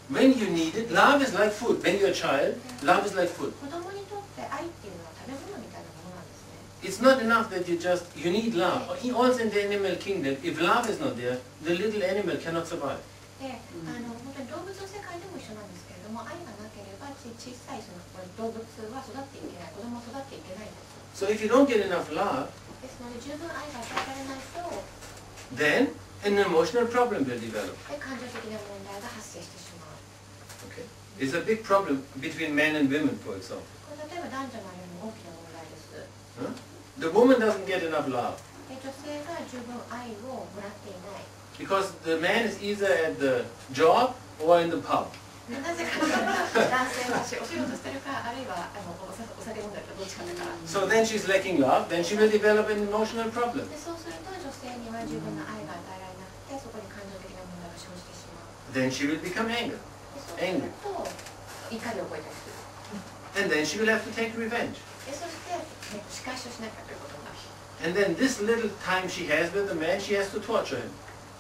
When you need it, love is like food. When you're a child, love is like food. It's not enough that you need love. Also in the animal kingdom, if love is not there, the little animal cannot survive. ども、愛がなければ小さいその動物は育っていけない、子供は育っていけないんです。So if you don't get enough love, ですので十分愛が与えられないと、then an emotional problem will develop. 感情的な問題が発生してしまう。Okay? It's a big problem between men and women, for example. これ例えば男女の間にも大きな問題です。Huh? The woman doesn't get enough love 女性が十分愛をもらっていない。because the man is either at the job or in the pub. なぜかというと、男性はお仕事してるか、あるいはお酒飲んでるかどっちかだから。So then she's lacking love, then she will develop an emotional problem. でそうすると女性には十分な愛が与えられなくて、そこに感情的な問題が生じてしまう。Then she will become angry. でそうすると怒りを覚えたりする。 And then she will have to take revenge. でそして仕返しをしなきゃということになる。 And then this little time she has with the man, she has to torture him.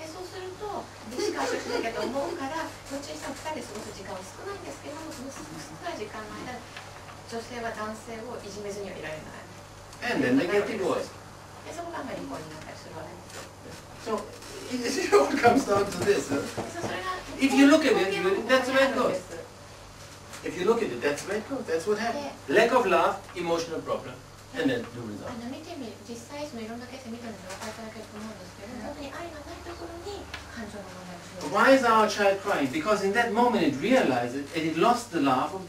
でそうすると仕返しをしなきゃと思うから、後にさ2人で過ごす時間は少ないんですけども、その少ない時間の間、女性は男性をいじめずにはいられない。 And then they get divorced. でそこが離婚になったりするわけですよ。 So it all comes down to this. Huh? それが If you look at it, 根本 that's the way に it あるん goes. です。 If you look at it, that's the way it goes. That's what happens. Lack of love, emotional problem, and then the result. 見てみ実際そのいろんなケース見たのでお分かりいただけると思うんですけど、本当に愛がないところに感情の問題が生じる。 Why is our child crying? Because in that moment it realizes and it lost the love of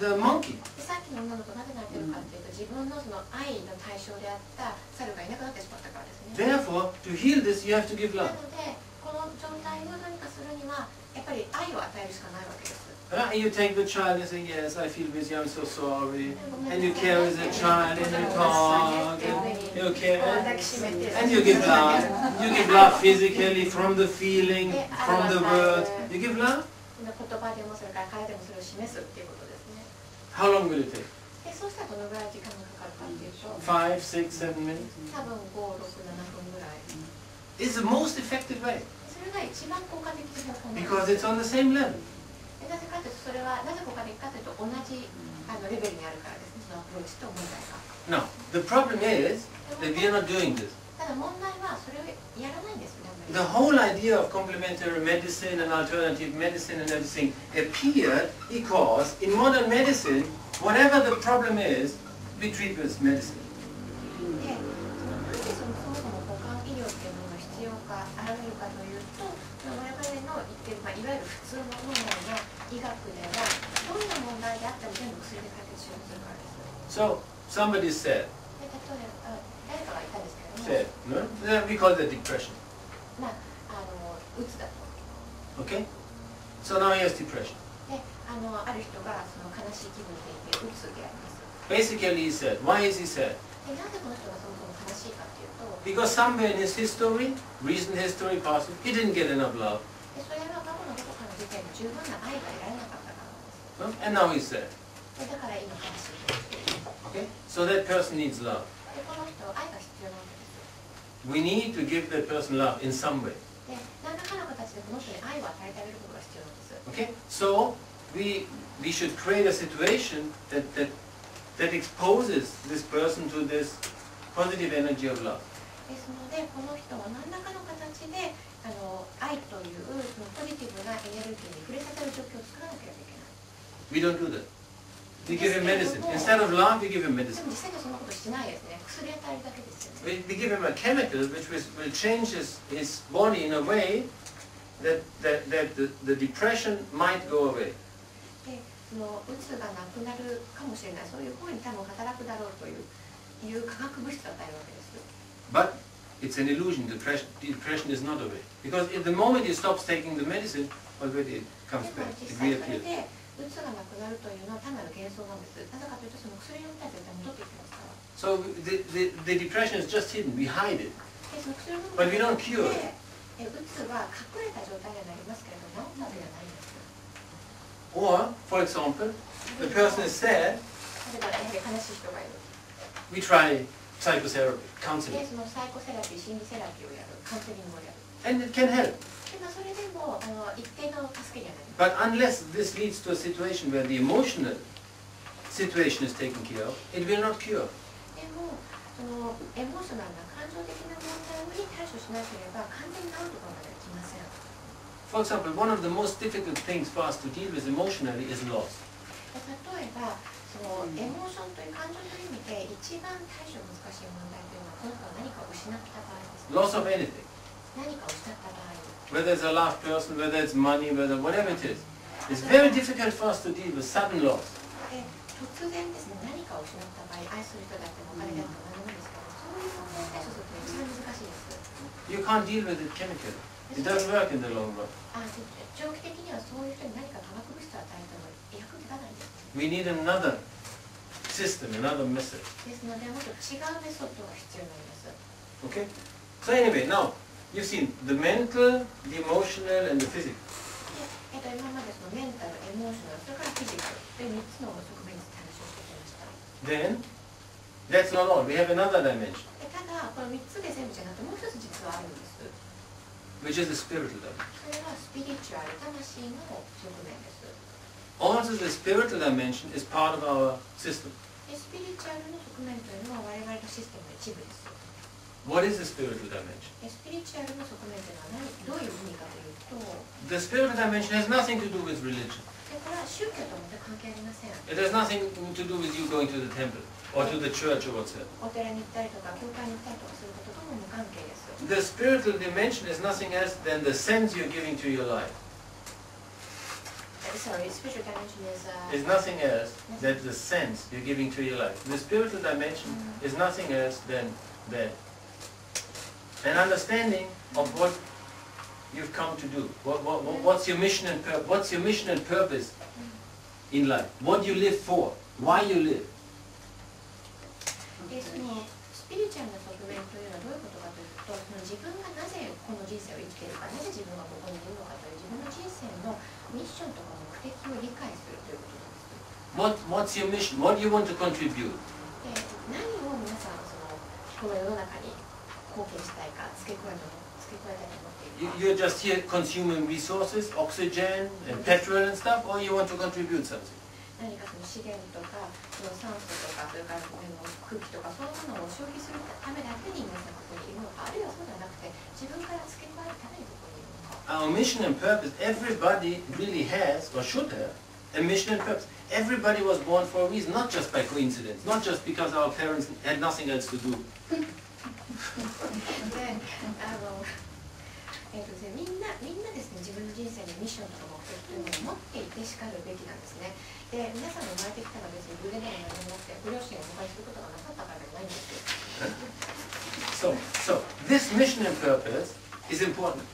the monkey. でさっきの女の子なぜ泣いてるかっていうと、自分のその愛の対象であった猿がいなくなってしまったからですね。 Therefore, to heal this, you have to give な love. のでこの状態を何かするにはやっぱり愛を与えるしかないわけです。 You take the child and say, yes, I feel with you, I'm so sorry. And you carry the child and you talk. And you care. And you give love. You give love physically, from the feeling, from the words. You give love? 言葉でもそれから体でもそれを示すっていうことですね。 How long will it take? でそうしたらどのぐらい時間がかかるかっていうと、 5, 6, 7 minutes? 多分5、6、7分ぐらい。 It's the most effective way それが一番効果的な方法なんです。 because it's on the same level. なぜかというと、それはなぜ効果的かというと、同じレベルにあるからですね、そのアプローチと問題が。 Now, the problem is that we are not doing this. ただ問題はそれをやらないんですよね。 The whole idea of complementary medicine and alternative medicine and everything appeared because in modern medicine, whatever the problem is, we treat with medicine. で、なんでそもそも補完医療っていうものが必要か、あるかというと、我々の言ってる、いわゆる普通のものな医学では、どんな問題であっても全部薬で解決しようとするからです。 So somebody said, で、例えば、誰かが言ったんですけれども、 no? We call that depression. うつだと。 Okay? So now he has depression. で、ある人がその悲しい気分でいて、うつであります。 Basically he said, why is he sad? で、なんでこの人がそもそも悲しいかっていうと、 Because somewhere in his history, recent history, past, he didn't get enough love. でそれは過去のどこかの時点で十分な愛が得られなかったからなんです。 No? And now he's sad. で、だから今悲しいと言っている。 Okay? So that person needs love. で、この人は愛が必要なわけです。 We need to give that person love in some way. で、何らかの形でこの人に愛を与えてあげることが必要なんです。 Okay? So we should create a situation that exposes this person to this positive energy of love. ですので、この人は何らかの形で愛というそのポジティブなエネルギーに触れさせる状況を作らなければいけない。 We don't do that. We give him medicine. Instead of love, we give him で medicine. も実際にそんなことしないですね。薬与えるだけですよね。 We give him a chemical which will change his body in a way that the depression might go away. で、そのうつがなくなるかもしれない、そういう方に多分働くだろうという化学物質を与えるわけです。 But it's an illusion. Depression is not away. Because at the moment he stops taking the medicine, already it で comes も back. 実 It 際それ reappears. でうつがなくなるというのは単なる幻想なんです。なぜかというと、その薬を飲んだら絶対戻ってきますから。 So the depression is just hidden. We hide it. で、その薬を飲む But we don't cure で it. うつは隠れた状態にはなりますけれども、治ったわけじゃないんですよ。 Or, for example, the person is sad, 例えば、やはり悲しい人がいる。 we try psychotherapy, で、 counseling. そのサイコセラピー、心理セラピーをやる、カウンセリングをやる。 And it can help. で、それでも一定の助けにはなります。 But unless this leads to a situation where the emotional situation is taken care of, it will not cure. でも、そのエモーショナルな感情的な問題に対処しなければ完全に治るところまでは来ません。For example, one of the most difficult things for us to deal with emotionally is loss. 例えばそのエモーションという感情という意味で一番対処が難しい問題というのはこの人が何かを失った場合です。 Loss of anything. 何かを失った場合 Whether it's a loved person, whether it's money, whatever it is. It's very difficult for us to deal with sudden loss. で突然ですね、何かを失った場合、愛する人だってもお金だっても何でもいいですけど、そういう問題に対処すると一番難しいです。 You can't deal with it chemically. It doesn't work in the long run. 長期的にはそういう人に何か化学物質を与えても役に立たないです。 We need another system, another method. ですので、もっと違うメソッドが必要になります。 Okay? So anyway, now you've seen the mental, the emotional, and the physical. 今までそのメンタル、エモーショナル、それからフィジカルという3つの側面について話をしてきました。 Then, that's not all. We have another dimension, ただ、この3つで全部じゃなくて、もう一つ実はあるんです。 which is the spiritual dimension. それはスピリチュアル、魂の側面です。 Also, the spiritual dimension is part of our system. スピリチュアルの側面というのは我々のシステムの一部です。 What is the spiritual dimension? スピリチュアルの側面というのはどういう意味かというと、 The spiritual dimension has nothing to do with religion. これは宗教と全く関係ありません。 It has nothing to do with you going to the temple or to the church or whatsoever. お寺に行ったりとか、教会に行ったりとかすることとも無関係です。 The spiritual dimension is nothing else than the sense you're giving to your life. Sorry, spiritual dimension is It's nothing else than the sense you're giving to your life. The spiritual dimension is nothing else than an understanding of what you've come to do. What's your mission and purpose? What's your mission and purpose in life? What you live for? Why you live? でそのスピリチュアルな側面というのはどういうことかというと、その自分がなぜこの人生を生きているか、なぜ自分がここにいるのかという自分の人生のミッションとか目的を理解するということです。 What's your mission? What do you want to contribute? で何を皆さんこの世の中に貢献したいか、付け加えたいと思っているか。 You're just here consuming resources, oxygen and petrol and stuff, or you want to contribute something? 何かその資源とか、その酸素とか、それから空気とか、そういうものを消費するためだけに皆さんここにいるのか、あるいはそうではなくて、自分から付け加えるためにここにいるのか。 Our mission and purpose, everybody really has or should have a mission and purpose. Everybody was born for a reason, not just by coincidence, not just because our parents had nothing else to do. でみんなですね、自分の人生のミッションとか目的というのを持っていてしかるべきなんですね。で、皆さんが生まれてきたのは別に偶然でも何もなくて、ご両親がお願いすることがなかったからじゃないんですよ。So this mission and purpose is important.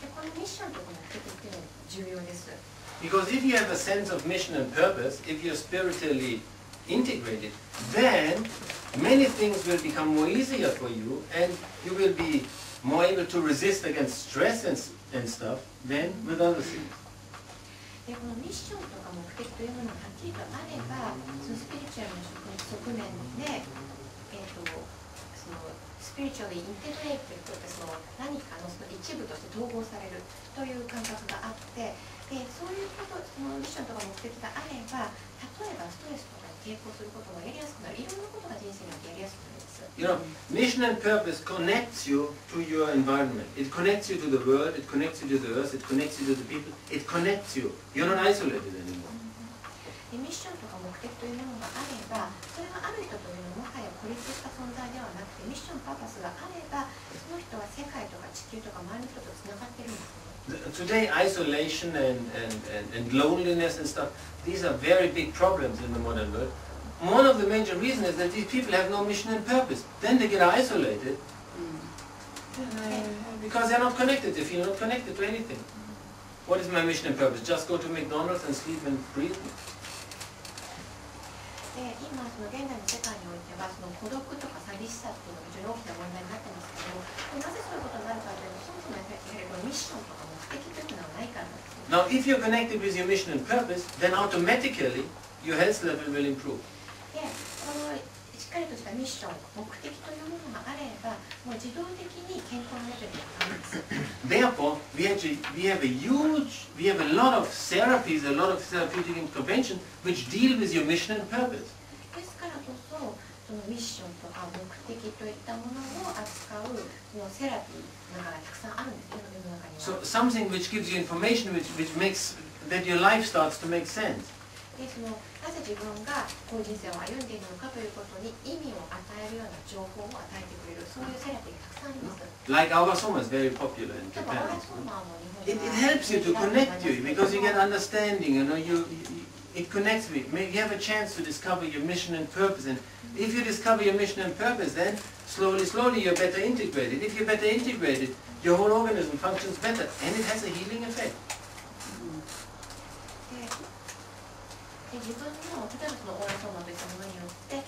で、このミッションとか目的っていうのは重要です。 Because if you have a sense of mission and purpose, if you're spiritually integrated, then many things will become more easier for you and you will be more able to resist against stress and stuff than with other things. で、このミッションとか目的というものがはっきりとあれば、そのスピリチュアルの側面で、そのスピリチュアルにインテグレートということで、その何かのその一部として統合されるという感覚があって、で、そういうこと、そのミッションとか目的があれば、例えばストレスとかに抵抗することがやりやすくなる、いろんなことが人生においてやりやすくなるんです。You know, mission and purpose connects you to your environment. It connects you to the world, it connects you to the earth, it connects you to the people, it connects you. You're not isolated anymore. ミッションとか目的というものがあれば、それがある人というのはもはや孤立した存在ではなくて、ミッション、パーパスがあれば、その人は世界とか地球とか周りの人とつながっているんですね。Today, isolation and loneliness and stuff, these are very big problems in the modern world. One of the major reasons is that these people have no mission and purpose. Then they get isolated because they're not connected. They feel not connected to anything. What is my mission and purpose? Just go to McDonald's and sleep and breathe? で、今その現代の世界においてはその孤独とか寂しさっていうのが非常に大きな問題になってますけど、なぜそういうことになるかというと、そもそもやはりこのミッションとか目的というのはないからなんですね。Now, if you're connected with your mission and purpose, then automatically your health level will improve. で、このしっかりとしたミッション、目的というものがあれば、もう自動的に健康なレベルが上がります。Therefore, we have a lot of therapies, a lot of therapeutic intervention which deal with your mission and purpose. ですからこそ、そのミッションとか目的といったものを扱うそのセラピーなんかがたくさんあるんですね、世の中には。 So something which gives you information which makes that your life starts to make sense. でそのなぜ自分がこういう人生を歩んでいるのかということに意味を与えるような情報を与えてくれる、そういうセラピーがたくさんあります。 Like our soma is very popular in 例えば Japan. アラソーマーも日 It 本 helps you to connect you because you get understanding. It connects me. You have a chance to discover your mission and purpose. And if you discover your mission and purpose, then slowly you're better integrated. If you're better integrated, your whole organism functions better, and it has a healing effect. で自分の例えばそのオーラソーマといったものによって、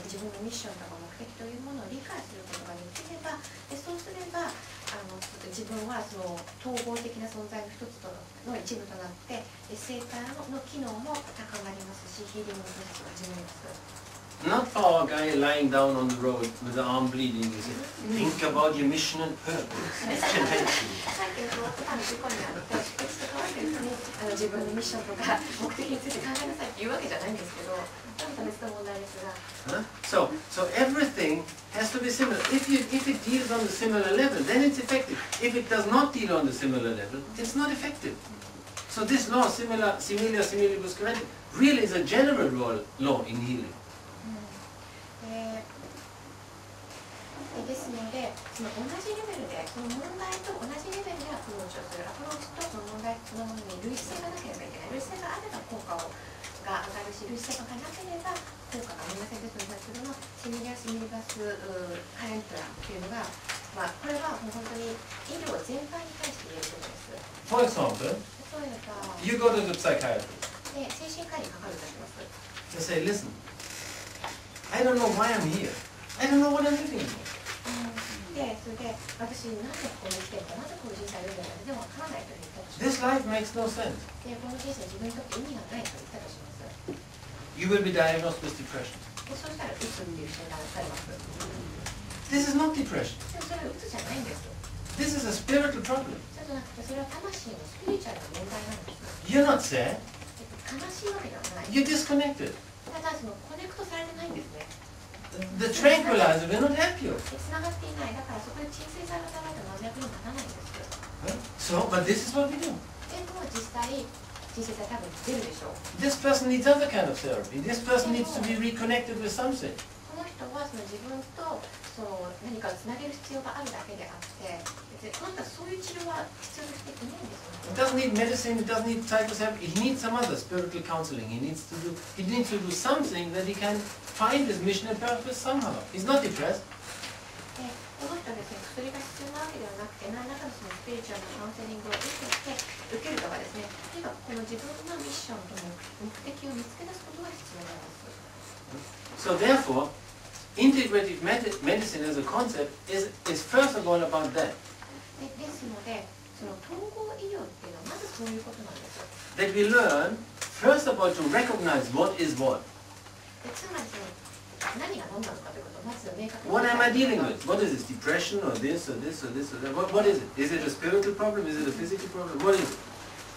自分のミッションとか目的というものを理解することができれば、そうすれば自分はその統合的な存在の一つの一部となって生体の機能も高まりますし、ヒーリングのプロセスが始まります。 Not for a guy lying down on the road with the arm bleeding. You say, think about your mission and purpose. さっきの事故にあって出血とかは別に自分のミッションとか目的について考えなさいっていうわけじゃないんですけど、別の問題ですが。 So everything has to be similar. If it deals on the similar level, then it's effective. If it does not deal on the similar level, it's not effective. So this law, similia similibus curantur, really is a general law in healing. ですので、その同じレベルで、その問題と同じレベルでアプローチをする、アプローチとその問題そのものに類似性がなければいけない、類似性があれば効果が上がるし、類似性がなければ効果がありません。ですので、それのシミリア・シミリバス・カレントラっていうのが、これはもう本当に医療全般に対して言えることです。 For example, 例えば、 you go to the psychiatrist. で精神科医にかかるとします。 They say, listen, I don't know why I'm here. I don't know what I'm living for. で、それで私なんでここに来てるか、なぜこういう人生を歩んでるのかでもわからないと言ったとします。 This life makes no sense. で、この人生自分にとって意味がないと言ったとします。 You will be diagnosed with depression. で、そうしたらうつっていう診断がされます。 This is not depression. でもそれはうつじゃないんです。 This is a spiritual problem. そうじゃなくて、それは魂のスピリチュアルな問題なんです。 You're not sad. 悲しいわけではない。 You're disconnected. ただそのコネクトされてないんですね。 The tranquilizer will not help you. つながっていない。だからそこで鎮静剤が与えられても役に立たないんですよ。 So, but this is what we do. でも実際、鎮静剤多分出るでしょう。 This person needs other kind of therapy. This person needs to be reconnected with something. この人はその自分とその何かをつなげる必要があるだけであって、この人はそういう治療は必要としていないんですよ。 He doesn't need medicine. He doesn't need psychotherapy. He needs some other spiritual counseling. He needs to do something that he can find his mission and purpose somehow. He's not depressed. で、この人はですね、薬が必要なわけではなくて、何らかのそのスピリチュアルなカウンセリングを受けるとかですね、とにかくこの自分のミッションと目的を見つけ出すことが必要なんです。 So therefore, integrative medicine as a concept is first of all about that. ですので、その統合医療っていうのはまずそういうことなんです。 That we learn first of all to recognize what is what. でつまりその何が何なのかということをまず明確に。 What am I dealing with? What is this? Depression or this or this or this or that? What is it? Is it a spiritual problem? Is it a physical problem? What is it?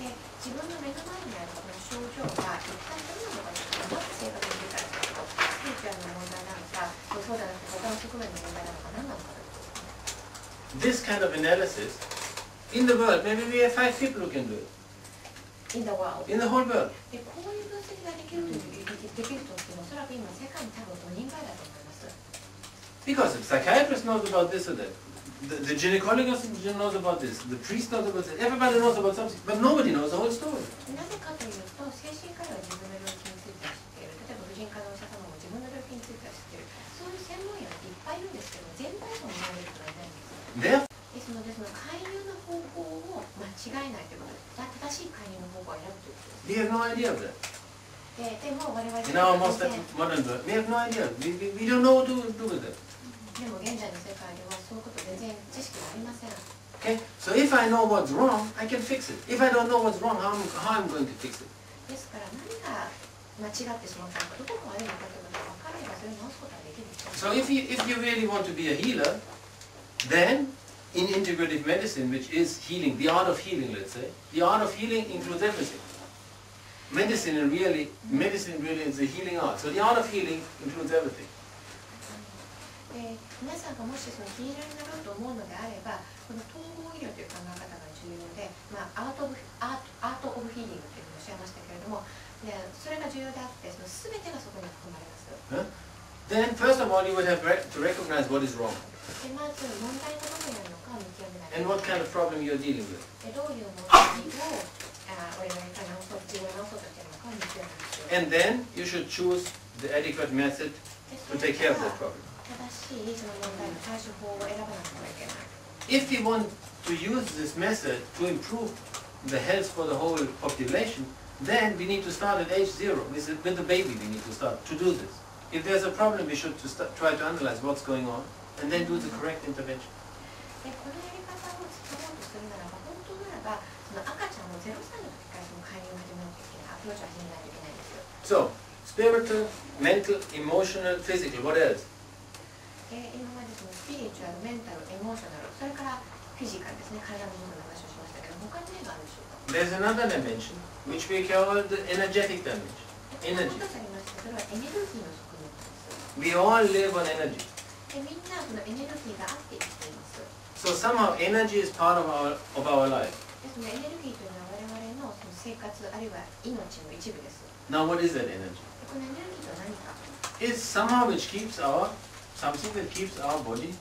で自分の目の前にあるこの症状が一体どんなのかということをまず正確に理解すること。スピリチュアルな問題なのか、そうじゃなくて他の側面の問題なのか何なのかということです。 This kind of analysis in the world, maybe we have 5 people who can do it. In the world. In the whole world. でこういう分析ができるとってもおそらく今世界に多分5人ぐらいだと思います。 Because the psychiatrist knows about this or that. The gynecologist knows about this. The priest knows about this. Everybody knows about something, but nobody knows the whole story. なぜかというと、精神科医は自分の病気については知っている。例えば婦人科のお医者様も自分の病気については知っている。そういう専門医はいっぱいいるんですけど、全体像を見られる人がいないんです。ですので、その介入の方法を間違えないということです。正しい介入の方法を選ぶということです。 We have no idea of that. でも我々 In our most modern world, we have no idea. We don't know what to do with it. でも現在の世界ではそういうこと全然知識がありません。 Okay? So if I know what's wrong, I can fix it. If I don't know what's wrong, how I'm going to fix it? ですから何が間違ってしまったのか、どこが悪いのかということが分かればそれを直すことができるんです。 So if you really want to be a healer, then in integrative medicine, which is healing, the art of healing, let's say, the art of healing includes everything. Medicine really is a healing art. So the art of healing includes everything. で皆さんがもしその気に入られると思うのであれば、この統合医療という考え方が重要で、アート・オブ・ヒーリングというふうにおっしゃいましたけれども、それが重要であって、その全てがそこに含まれます。Then, first of all, you would have to recognize what is wrong でまず問題がどこにあるのかを見極めないとい and けない。 what kind of problem you're dealing with. どういう問題を我々が直そう、自分が直そうとしているのかを見極める必要がある。 And then you should choose the adequate method で to take care of that problem. 正しいその問題の対処法を選ばなければいけない。If we want to use this method to improve the health for the whole population, then we need to start at age 0. With the baby we need to start to do this. If there's a problem, we should try to analyze what's going on and then do the correct intervention. でこのやり方を使おうとするならば、本当ならばその赤ちゃんを0歳の時からその介入を始めなきゃいけない、アプローチを始めないといけないんですよ。 So, spiritual, mental, emotional, physical, what else? 今までそのスピリチュアル、メンタル、エモーショナル、それからフィジカルですね、体の部分の話をしましたけど、他に何があるでしょうか。 There's another dimension, which we call the energetic dimension. もう一つありまして、それはエネルギーの側面です。 We all live on energy. でみんなそのエネルギーがあって生きています。 So somehow energy is part of our life. でそのエネルギーというのは我々のその生活あるいは命の一部です。 Now what is that energy? でこのエネルギーとは何か。 It's somehow which keeps something that keeps our body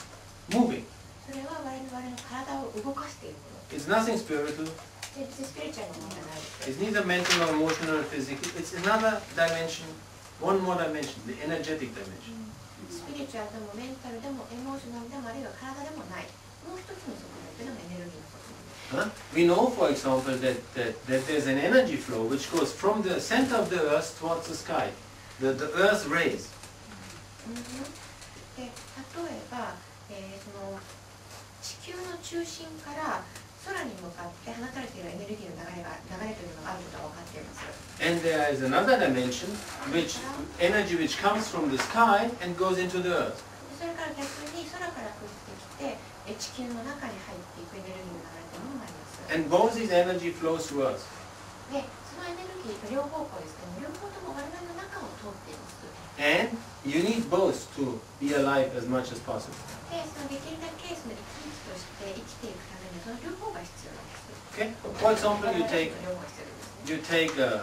moving. それは我々の体を動かしているもの。 It's nothing spiritual. で別にスピリチュアルなものじゃないです。 It's neither mental nor emotional or physical. It's another dimension, one more dimension, the energetic dimension. スピリチュアルでもメンタルでもエモーショナルでもあるいは体でもない。もう一つの側面というのがエネルギーの側面です。 We know, for example, that there's an energy flow which goes from the center of the earth towards the sky, the earth's rays. で例えば、その地球の中心から空に向かって放たれているエネルギーの流れというのがあることが分かっています。 And there is another dimension, energy which comes from the sky and goes into the earth. それから逆に空から降ってきて地球の中に入っていくエネルギーの流れというものもあります。 And both these energy flows through us. でそのエネルギーと両方向ですけども、両方とも我々の中を通っています。 And you need both to be alive as much as possible. でそのできるだけその生き物として生きていくためにその両方が必要なんです。 Okay? For example, you take 両方が必要ですね。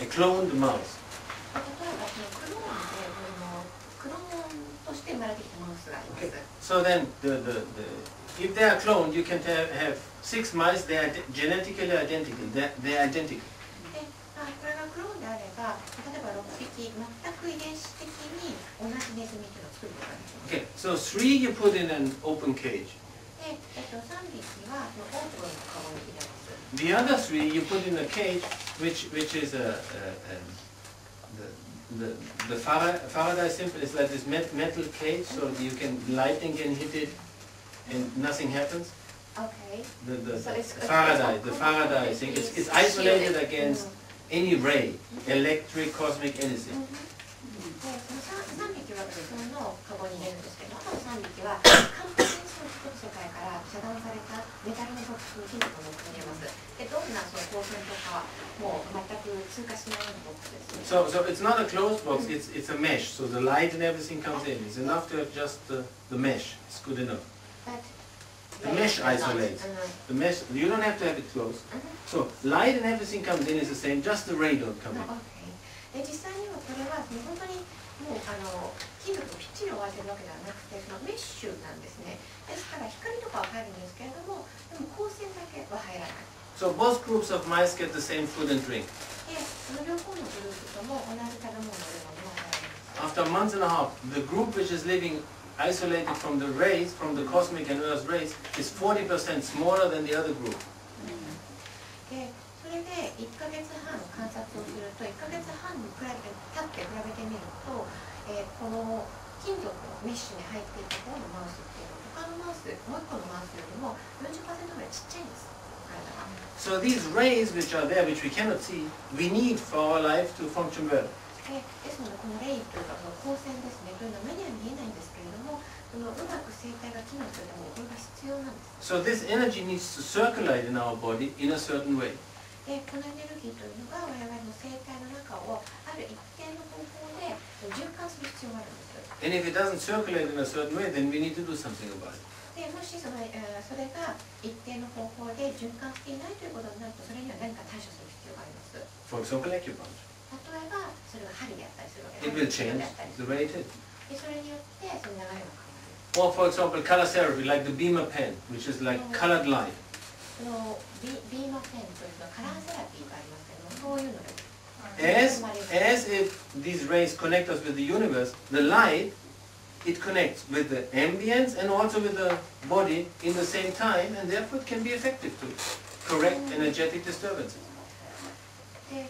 a cloned mouse. 例えばそのクローンとして生まれてきたマウスがあります。 So then, if they are cloned, you can have 6 mice. They are genetically identical. They are identical. でこれがクローンであれば、例えば6匹全く遺伝子的に同じネズミというのを作ることができます。 Okay. So 3 you put in an open cage. で、3匹はそのオープンのカゴに入れます。 The other 3 you put in a cage, which is the Faraday symbol is like this metal cage, so lightning can hit it and nothing happens. Okay. The So it's Faraday thing. It's isolated against any ray, electric, cosmic, anything. で、その3匹はそのカゴに入れるんですけど、あと3匹は完璧にその世界から遮断されたメタルのボックスに金属を持って入れます。で、どんなその光線とかもう全く通過しないようなボックスですね。So it's not a closed box. It's a mesh. So the light and everything comes in. It's enough to have just the mesh. It's good enough. But The mesh isolates. The mesh. You don't have to have it closed. So light and everything comes in is the same. Just the ray don't come in. Okay. で、実際にはこれは本当にもう金属をぴっちり覆われているわけではなくて、そのメッシュなんですね。ですから光とかは入るんですけれども、でも光線だけは入らない。So both groups of mice get the same food and drink. で、その両方のグループとも同じ食べ物を食べる。 After a month and a half, the group which is living isolated from the rays, from the cosmic and earth rays, is 40% smaller than the other group. で、それで1ヶ月半観察をすると、1ヶ月半に経って比べてみると、この金属のメッシュに入っていた方のマウスっていうのは他のマウス、もう1個のマウスよりも 40% ぐらいちっちゃいんです、体が。So these rays which are there, which we cannot see, we need for our life to function well. ですので、このレイというか、この光線ですね、というのは目には見えないんですけれども、うまく生態が機能するためにこれが必要なんです。So this energy needs to circulate in our body in a certain way. でこのエネルギーというのが我々の生体の中をある一定の方法で循環する必要があるんです。And if it doesn't circulate in a certain way, then we need to do something about it. でもしそれが一定の方法で循環していないということになると、それには何か対処する必要があります。For example, acupuncture. 例えばそれが針であったりするわけ It will change the way it is. でそれによってその流れが変わる。Or for example, color therapy, like the beamer pen, which is like colored light. そのビーマペンというのはカラーセラピーがありますけども、そういうので As if these rays connect us with the universe, the light, it connects with the ambience and also with the body in the same time, and therefore it can be effective to correct energetic disturbances. で、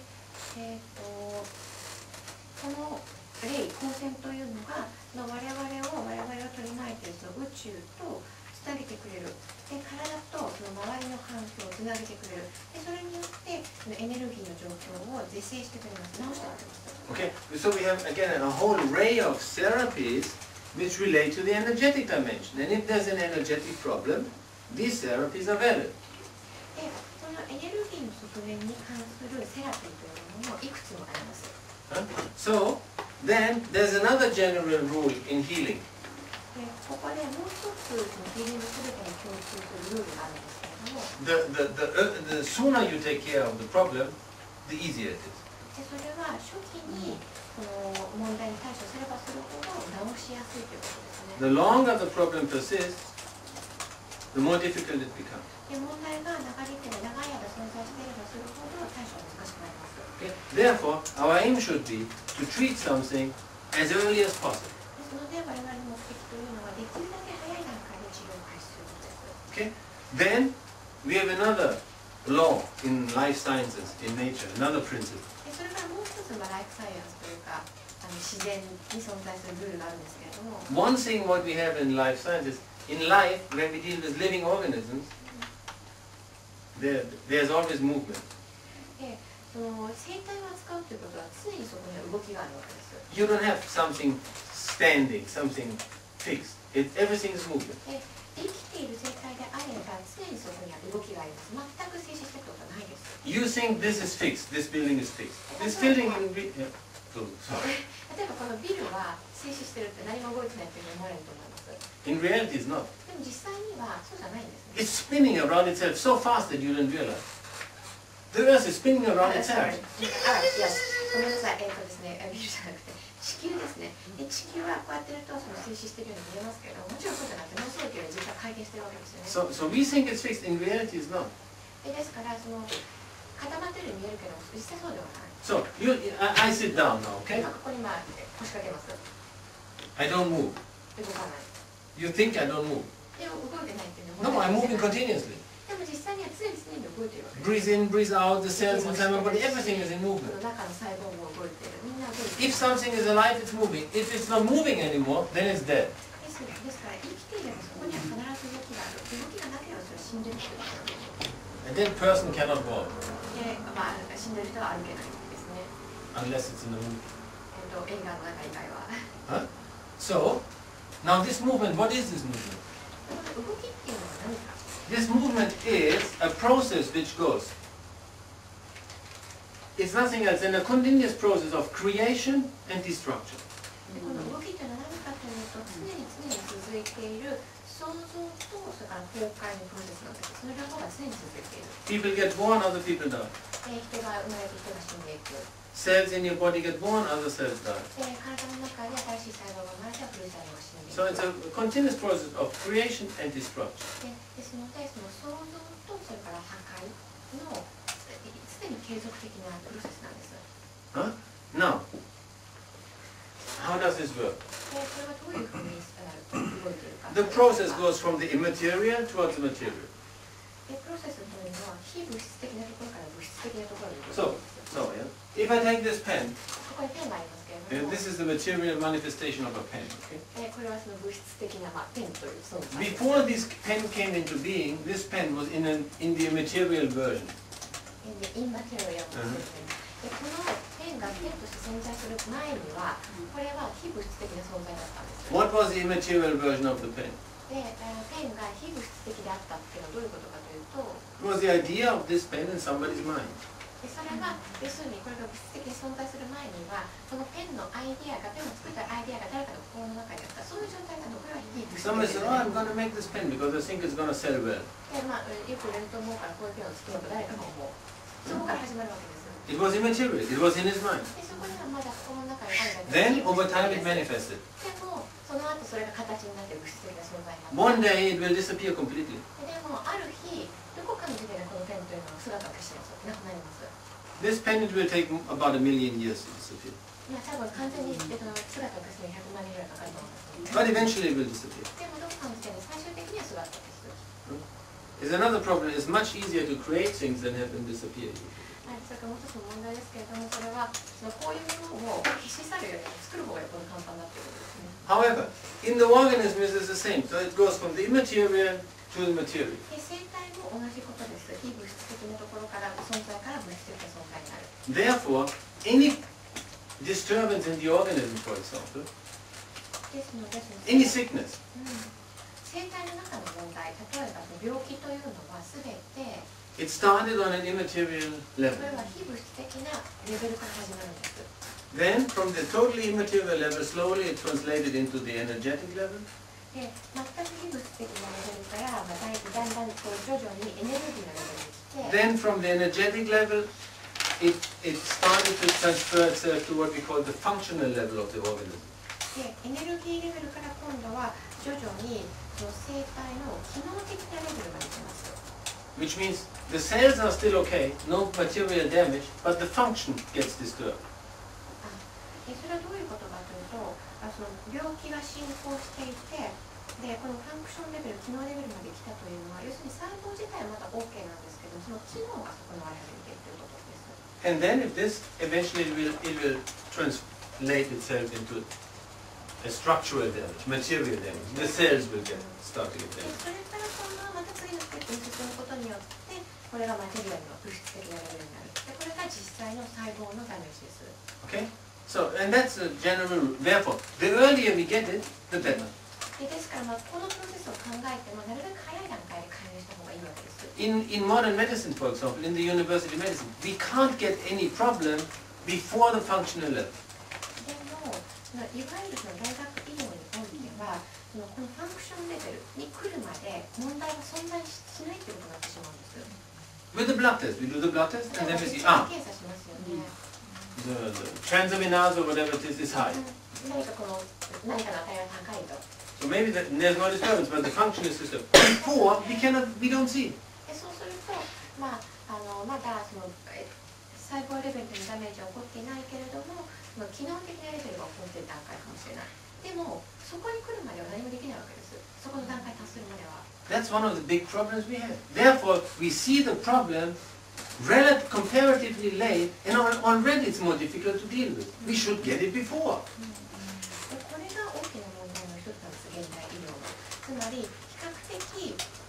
この光線というのが我々を取り巻いているその宇宙とつなげてくれる。で、体とその周りの環境をつなげてくれる。で、それによってそのエネルギーの状況を是正してくれます。直してくれます。Okay, so we have again a whole array of therapies which relate to the energetic dimension. And if there's an energetic problem, these therapies are valid. で、そのエネルギーの側面に関するセラピーというものもいくつもあります。So then there's another general rule in healing. で、ここでもう一つヒーリングすべてに共通するルールがあるんですけれども、The sooner you take care of the problem, the easier it is. でそれは初期にこの問題に対処すればするほど治しやすいということですね。The longer the problem persists, the more difficult it becomes. で、問題が長引いて長い間存在していればするほど対処が難しくなります。Okay? Therefore, our aim should be to treat something as early as possible. ですので、我々の目的というのはできるだけ早い段階で治療を開始することです。Okay? Then we have another law in life sciences, in nature, another principle. で、それからもう一つライフサイエンスというか自然に存在するルールがあるんですけれども、 One thing what we have in life sciences, in life, when we deal with living organisms, there's always movement. で、その生態を扱うということは常にそこには動きがあるわけです。You don't have something standing, something fixed. Everything is movement. で、生きている生態であれば常にそこには動きがあります。全く静止していることはないです。You think this is fixed, this building is fixed. This building can be... Yeah. Oh, sorry. 例えばこのビルは静止してるって何も動いてないというふうに思われると思います。 In reality, it's not. でも実際にはそうじゃないんですね。 It's spinning around itself so fast that you don't realize. The Earth is spinning around itself. ごめんなさい。ですね、ビルじゃなくて地球ですね。で、地球はこうやってるとその静止してるように見えますけど、もちろんそうじゃなくてものすごい勢いで実は回転してるわけですよね。 So we think it's fixed. In reality, it's not. ですからその固まってるように見えるけど実際そうではない。 So I sit down now, okay? ここに腰掛けます。 I don't move. 動かない。 You think I don't move? でも動いてないっていう No, のは I'm moving continuously. でも実際には常に動いてるわけです。 Breathe in, breathe out, the cells inside my body, everything is in こ movement. の中の細胞も動いてる。みんな動いてる。 If something is alive, it's moving. If it's not moving anymore, then it's dead. ですから生きていればそこには必ず動きがある。動きがなければそれは死んでる人だから。 A dead person cannot walk で、死んでる人は歩けないですね。 unless it's in a movie. 映画の中以外は。 Huh? So, now this movement, what is this movement? 動きっていうのは何か。 This movement is a process which goes. It's nothing else than a continuous process of creation and destruction. この動きというのは何かというと、常に続いている創造とそれから崩壊のプロセスなんです。その両方が常に続いている。 People get born, other people die. 人が生まれて人が死んでいく。 Cells in your body get born, other cells die. 体の中で新しい細胞が生まれて古い細胞が死んでいく。 So it's a continuous process of creation and destruction. ですので、その創造とそれから破壊の常に継続的なプロセスなんです。 Huh? Now, how does this work? これはどういうふうに動いているか。 The process goes from the immaterial towards the material. プロセスというのは非物質的なところから物質的なところに動いている。So yeah. If I take this pen, ここにペンがありますけれども、 this is the material manifestation of a pen. Okay? これはその物質的なペンという存在。 Before this pen came into being, this pen was in the immaterial version. インマテリアルので、このペンがペンとして存在する前には、これは非物質的な存在だったんです。 What was the immaterial version of the pen? で、ペンが非物質的であったっていうのはどういうことかというと、 It was the idea of this pen in somebody's mind. でそれは要するにこれが物質的に存在する前にはそのペンのアイディアがペンを作ったアイディアが誰かの心の中にあったそういう状態なの。これは非物質 Somebody 的 said, oh, I'm going to make this pen because I think it's going to sell well. で、まあ、よく売れると思うからこういうペンを作ろうと誰かが思う。そこから始まるわけです。 It was immaterial. It was in his mind. でそこにはまだ心の中にあるだけ Then, over time, it manifested. でもその後それが形になって物質的な存在になって One day, it will disappear completely. でもある日どこかの時点でこのペンというのは姿を消しますなくなります。 This pen, it will take about 1,000,000 years to disappear. まあ多分完全に姿を消すのに100万年ぐらいかかると思います。 But eventually, it will disappear. でもどこかの時点で最終的には姿を消す。 There's another problem. It's much easier to create things than have them disappear. それからもう一つの問題ですけれども、それはそのこういうものを消し去るよりも作る方がよっぽど簡単だということですね。 However, in the organism, it is the same. So it goes from the immaterial to the material. で生態も同じことです。非物質的なところから存在から物質的な存在になる。 Therefore, any disturbance in the organism, for example, ですので、その any sickness, 生態の中の問題、例えば病気というのはすべて it started on an immaterial そ level. れは非物質的なレベルから始まるんです。 Then, from the totally immaterial level, slowly it translated into the energetic level. で、全く非物質的なレベルから、だんだんこう徐々にエネルギーのレベルに来て、 Then, from the energetic level, it started to transfer itself to what we call the functional level of the organism. でエネルギーレベルから今度は徐々にその生態の機能的なレベルまで来ます。 Which means the cells are still okay, no material damage, but the function gets disturbed. でそれはどういうことかというと、その病気が進行していて、でこのファンクションレベル、機能レベルまで来たというのは、要するに細胞自体はまだ OK なんですけど、その機能が損なわれているということです。 And then if this, eventually it will translate itself into a structural damage, material damage. The cells will start to get で damaged. それから今度はまた次のステップに進むことによって、これがマテリアルの物質的なレベルになる。でこれが実際の細胞のダメージです。 Okay? So, and that's a general rule. Therefore, the earlier we get it, the better. でですから、このプロセスを考えても、なるべく早い段階で介入した方がいいわけです。 In modern medicine, for example, in the university medicine, we can't get any problem before the functional level. でも、いわゆるその大学医療においては、このファンクションレベルに来るまで問題が存在しないということになってしまうんです。 With the blood test, we do the blood test and then we see, 検査しますよね。the transaminase or whatever it is high. 何かの値が高いと。 So maybe there's no disturbance, but the function is disturbed. Before, we don't see it. でそうすると、まだその細胞レベルでのダメージは起こっていないけれども、その機能的なレベルが起こっている段階かもしれない。でも、そこに来るまでは何もできないわけです。そこの段階に達するまでは。 That's one of the big problems we have. Therefore, we see the problem comparatively late, and already it's more difficult to deal with. We should get it before. でこれが大きな問題の一つなんです、現代医療の。つまり、比較的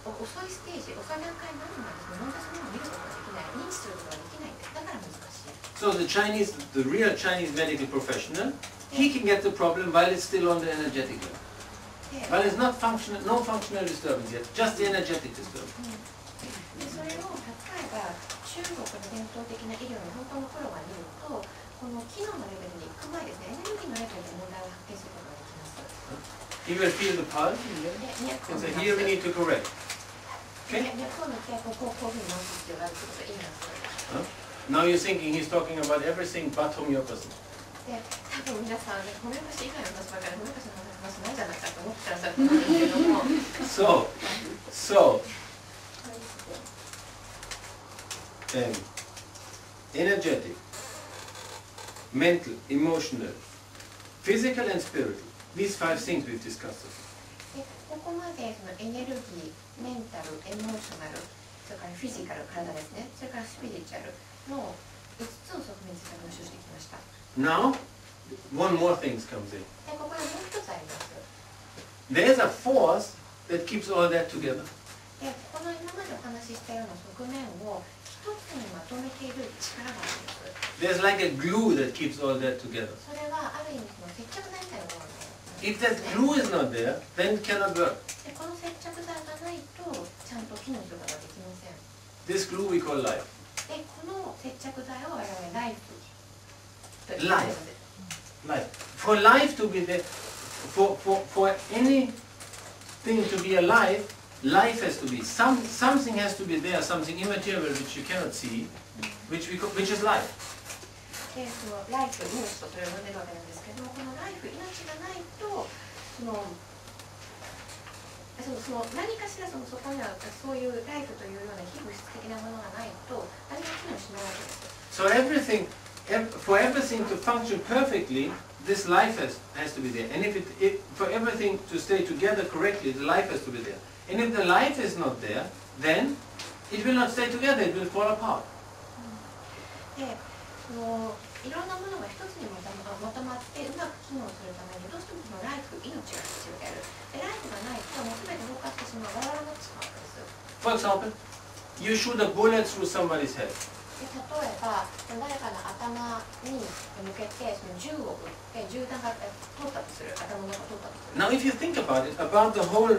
遅いステージ、遅い段階になるまで問題そのものを見ることができない、認知することができないんです。だから難しい。 So the real Chinese medical professional, he can get the problem while it's still on the energetic level. While it's not functional, no functional disturbance yet, just the energetic disturbance. でそれを例えば中国の伝統的な医療の本当のプロが見ると、この機能のレベルに行く前ですね、エネルギーのレベルで問題を発見することができます。 He will feel the pulse and say, here we need to correct. 脈を見て、こういうふうに直す必要があるということを言います。 Now you're thinking he's talking about everything but homeopathy. で、多分皆さんね、ホメオパシー以外の話ばかりホメオパシーの話ないんじゃないかと思ってらっしゃると思うんですけども。So, energetic, mental, emotional, physical and spiritual. These 5 things we've discussed. でここまでそのエネルギー、メンタル、エモーショナル、それからフィジカル、体ですね、それからスピリチュアルの5つの側面について話をしてきました。Now, one more thing comes in. でここでもう一つあります。 There's a force that keeps all that together. でこの今までお話ししたような側面を一つにまとめている力があるんです。 There's like a glue that keeps all that together. それはある意味その接着剤みたいなものなんです。 If that glue is not there, then it cannot work. でこの接着剤がないとちゃん機能することができません。 This glue we call life. で、この接着剤を我々ライフと Life. Life. For life to be there, for anything to be alive, life has to be. Something has to be there, something immaterial which you cannot see, which is life. で、そのライフ、命とそれを呼んでるわけなんですけども、このライフ、命がないと、その何かしらそこにはそういうライフというような非物質的なものがないと何も機能しないわけです。So for everything to function perfectly, this life has to be there. And for everything to stay together correctly, the life has to be there. And if the life is not there, then it will not stay together, it will fall apart. で、いろんなものが一つにまとまってうまく機能するためにどうしてもこのライフ、命が必要である。で、ライフがないともう全て動かしてしまう、バラバラになってしまうわけです。For example, you shoot a bullet through somebody's head. で、例えば誰かの頭に向けてその銃を撃って銃弾が通ったとする、頭の中通ったとする。Now if you think about it, about the whole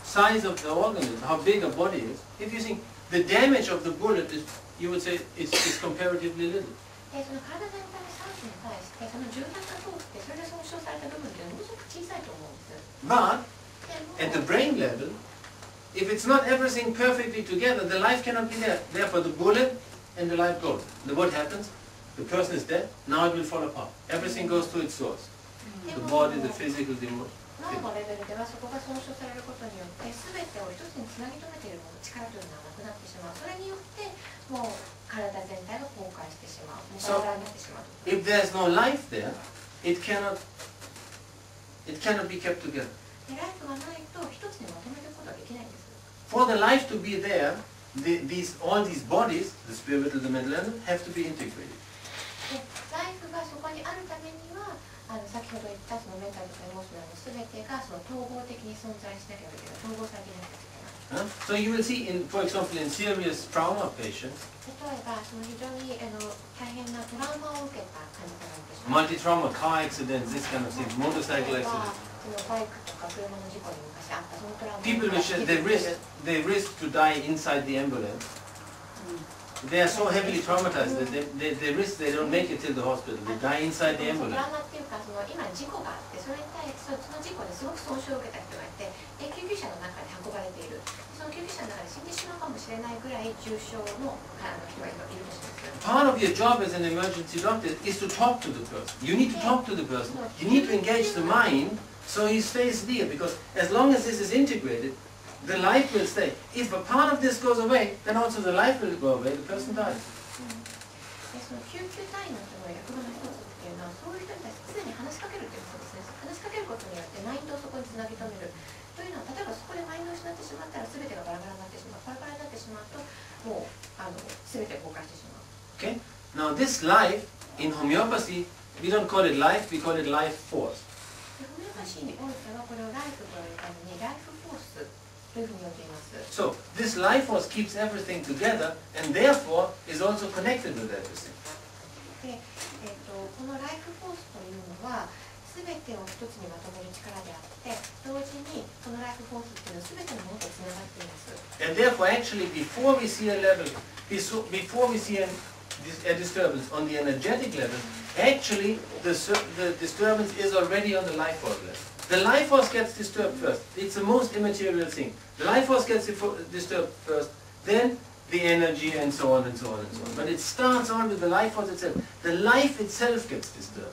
size of the organism, how big a body is, if you think the damage of the bullet is, you would say it's comparatively little. で、その体全体の酸素に対してその銃弾が通ってそれで損傷された部分っていうのはものすごく小さいと思うんです。But at the brain level, if it's not everything perfectly together, the life cannot be there. Therefore the bullet and the life goes. What happens? The person is dead, now it will fall apart. Everything goes to its source. The body, the physical, the emotion. 脳のレベルではそこが損傷されることによって全てを一つにつなぎ止めている力というのはなくなってしまう。それによってもう体全体が崩壊してしまう。もうバラバラになってしまう。If there's no life there, it cannot be kept together. で、ライフがないと一つにまとめることはできないんです。For the life to be there, all these bodies, the spiritual, the mental, have to be integrated. で、ライフがそこにあるためには先ほど言ったそのメンタルとかエモーショナルの全てがその統合的に存在しなければいけない、統合されていなければいけない。So you will see, for example, in serious trauma patients, 例えばその非常に大変なトラウマを受けた患者さんがいてしまう。multi-trauma, car accidents, this kind of thing, motorcycle 例えば accidents. そのバイクとか車の事故に昔あったそのトラウマを People 受 which けた they risk to die inside the ambulance. They are so heavily traumatized that they risk they don't make it till the hospital. They die inside the ト ambulance. ラウマっていうかその今事故があってそれに対してその事故ですごく損傷を受けた人がいて救急車の中で運ばれている。その救急車の中で死んでしまうかもしれないぐらい重傷の人がいるとします。Part of your job as an emergency doctor is to talk to the person. You need to talk to the person. You need to engage the mind so he stays there because as long as this is integrated, the life will stay. If a part of this goes away, then also the life will go away, the person dies. で、その救急隊員の人の役割の一つっていうのはそういう人に対して常に話しかけるということですね。話しかけることによってマインドをそこにつなぎ止めるというのは例えばそこでマインドを失ってしまったら全てがバラバラになってしまう。バラバラになってしまうともう全て崩壊してしまう。Okay? Now this life, in homeopathy, we don't call it life, we call it life force. で、ホメオパシーにおいてはこれをライフというためにライフフォースというふうに呼んでいます。So this life force keeps everything together and therefore is also connected with everything. で、このライフフォースというのは全てを一つにまとめる力であって同時にこのライフフォースっていうのは全てのものとつながっています。And therefore actually before we see a level, before we see a disturbance on the energetic level, actually the disturbance is already on the life force level. The life force gets disturbed first. It's the most immaterial thing. The life force gets disturbed first, then the energy and so on and so on and so on. But it starts on with the life force itself. The life itself gets disturbed.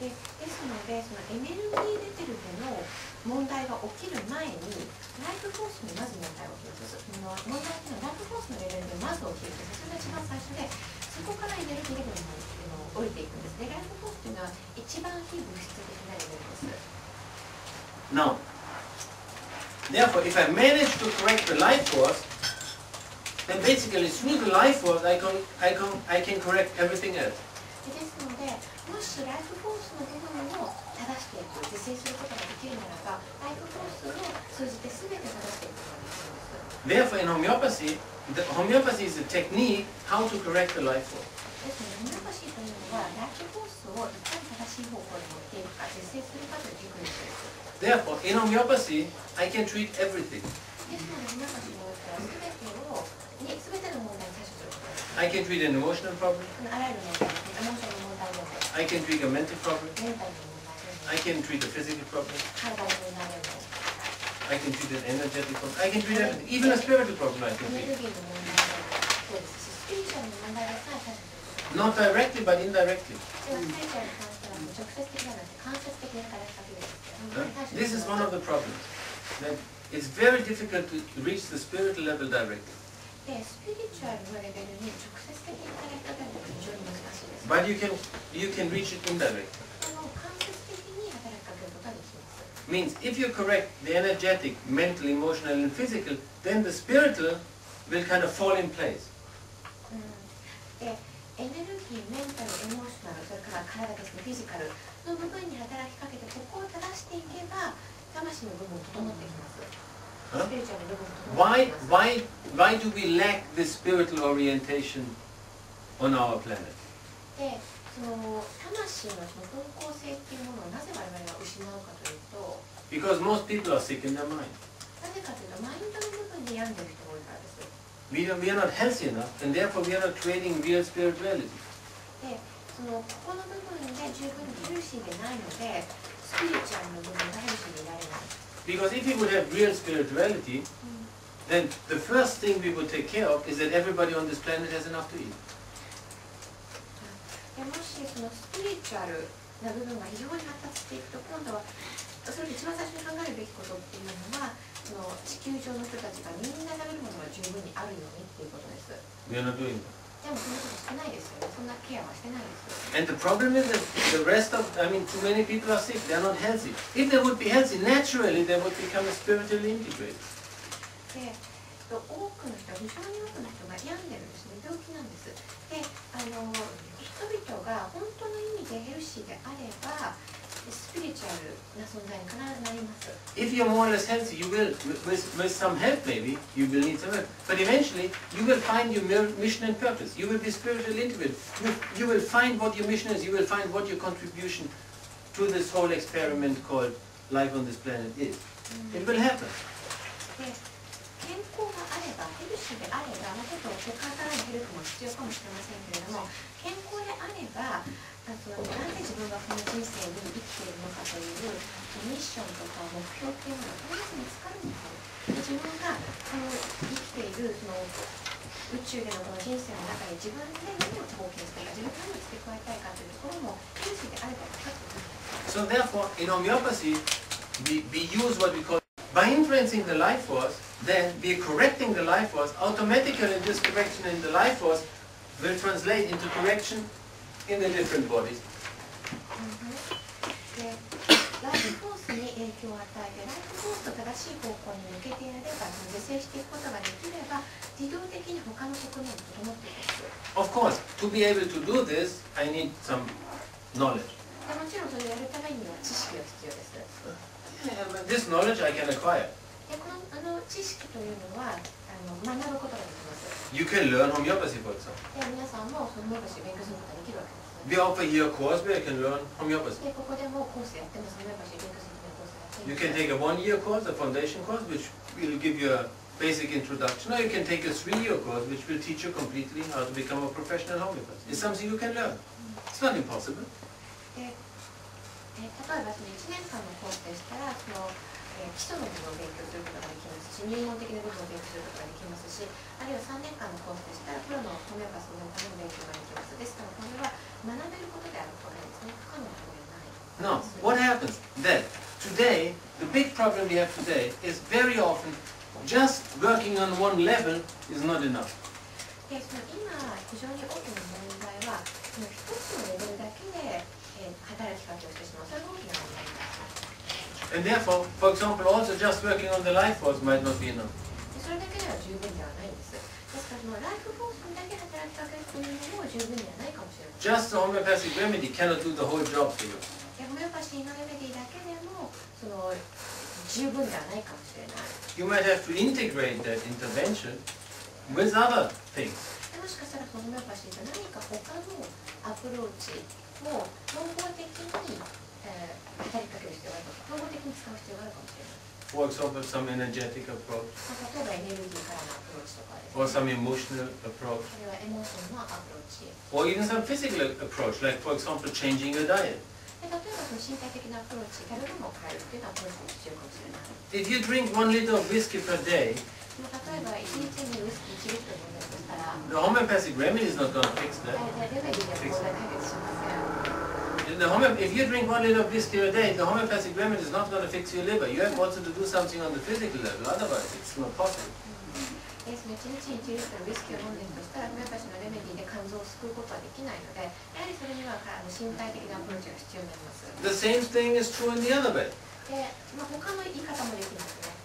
ですので、そのエネルギーレベルでの問題が起きる前にライフフォースにまず問題が起きます。問題っていうのはライフフォースのレベルでまず起きるんです。それが一番最初で、そこからエネルギーレベルに降りていくんですね。ライフフォースっていうのは一番非物質的なレベルです。Now, therefore, if I manage to correct the life force, then basically through the life force I can correct everything else. ですので、もしライフフォースの部分を正していく、是正することができるならば、ライフフォースを通じて全て正していくことができます。Therefore, in homeopathy is a technique how to correct the life force. ですので、ホメオパシーというのは、ライフフォースをいかに正しい方向に持っていくか、是正するかというテクニックです。Therefore, in homeopathy, I can treat everything. ですので、皆さんのすべての問題に対処することです。I can treat an emotional problem. あらゆる問題、エモーションの問題でも、 I can treat a mental problem. メンタルの問題でも、 I can treat a physical problem. 体の問題でも、 I can treat an energetic problem. I can treat everything. Even a spiritual problem I can エネル treat. ギーの問題でもそうですし、スピリチュアルの問題でさえ対処することが Not directly, but indirectly. ではスピリチュアルに関しては直接的ではなくて間接的に働きかけるんですけども、 This is one of the problems. That it's very difficult to reach the spiritual level directly. で、スピリチュアルのレベルに直接的に働きかけるのは非常に難しいです。 But you can reach it indirectly. 間接的に働きかけることができます。 Means if you correct the energetic, mental, emotional, and physical, then the spiritual will kind of fall in place. で、エネルギー、メンタル、エモーショナル、それから体ですね、フィジカルの部分に働きかけて、ここを正していけば、魂の部分整ってきます。 Huh? スピリチュアルの部分整ってきます。Why do we lack this spiritual orientation on our planet? で、その魂のその方向性っていうものをなぜ我々が失うかというと、 Because most people are sick in their mind. なぜかというと、マインドの部分で病んでる人が多いからです。 We are not healthy enough, and therefore we are not creating real spirituality. で、そのここの部分で十分にヘルシーでないので、スピリチュアルの部分がヘルシーでいられない。 Because if we would have real spirituality, then the first thing we would take care of is that everybody on this planet has enough to eat. でもしそのスピリチュアルな部分が非常に発達していくと、今度はそれで一番最初に考えるべきことっていうのは、その地球上の人たちがみんな食べるものが十分にあるようにっていうことです。 We are not doing that. でもそんなことしてないですよね。そんなケアはしてないですよ。 And the problem is that the rest of, too many people are sick, they are not healthy. If they would be healthy, naturally they would become spiritually integrated. で、多くの人、非常に多くの人が病んでるんですね。病気なんです。で、人々が本当の意味でヘルシーであれば、スピリチュアルな存在に必ずなります。 If you're more or less healthy, you will, with some help maybe, you will need some help. But eventually, you will find your mission and purpose. You will be spiritually integrated. You will find what your mission is. You will find what your contribution to this whole experiment called life on this planet is. It will happen. で、健康があれば、ヘルシーであれば、ちょっと他からのヘルプも必要かもしれませんけれども、健康であれば、なんで自分がこの人生に生きているのかというミッションとか目標っていうのが必ず見つかるんですよ。で、自分がこの生きているその宇宙でのこの人生の中で自分で何を貢献したいか、自分が何を付け加えたいかというところもヘルシーであれば分かってくる。So therefore, in homeopathy, we use what we call, by influencing the life force, then we are correcting the life force. Automatically, this correction in the life force will translate into correction in the different bodies. で、ライフフォースに影響を与えて、ライフフォースと正しい方向に向けてやれば、是正していくことができれば、自動的に他の側面が整っていくんです。 Of course, to be able to do this, I need some knowledge. でもちろんそれをやるためには知識が必要です。 This knowledge I can acquire. で、この知識というのは学ぶことができます。 You can learn homeopathy, for example. で、皆さんもそのホメオパシーを勉強することができるわけです。 We offer here a course where you can learn homeopathy. で、ここでもコースやってます。ホメオパシーを勉強するためのコースやってます。 You can take a 1-year course, a foundation course, which will give you a basic introduction, or you can take a 3-year course, which will teach you completely how to become a professional homeopath. It's something you can learn. It's not impossible. で、例えばその1年間のコースでしたら、基礎の部分を勉強することができますし、入門的な部分を勉強することができますし、あるいは3年間のコースでしたら、プロのホメオパスのための勉強ができます。ですから、これは学べることであることなんですね。不可能なことではない。 No. What happens? That today, the big problem we have today is very often just working on one level is not enough. で、その今、非常に大きな問題は、その一つのレベルだけで、働きかけをしてしまう。それが大きな問題です。 And therefore, for example, also just working on the life force might not be enough. で、それだけでは十分ではないんです。ですから、そのライフフォースにだけ働きかけるというのも十分ではないかもしれません。 Just the homeopathic remedy cannot do the whole job for you. で、ホメオパシーのレメディだけでも十分ではないかもしれない。 You might have to integrate that intervention with other things. でもしかしたらホメオパシーと何か他のアプローチを統合的に、働きかける必要があるかも、統合的に使う必要があるかもしれない。for example, some energetic approach 例えばエネルギーからのアプローチとかですね。 or some emotional approach それはエモーションのアプローチ。 or even some physical approach, like for example, changing your diet. で例えばその身体的なアプローチ、カロリーを変えるっていうのはアプローチが必要かもしれない。 If you drink 1 liter of whiskey per day, 例えば1日にウイスキー1リットル飲んだとしたら、 the homeopathic remedy is not going to fix that. レメディではこれ解決しません。 If you drink 1 liter of whiskey a day, the homeopathic remedy is not going to fix your liver. You have also to do something on the physical level, otherwise it's not possible. その1日に1リットルウイスキーを飲んでいるとしたら、ホメオパシーのレメディで肝臓を救うことはできないので、やはりそれには身体的なアプローチが必要になります。 The same thing is true in the other way. で、他の言い方もできますね。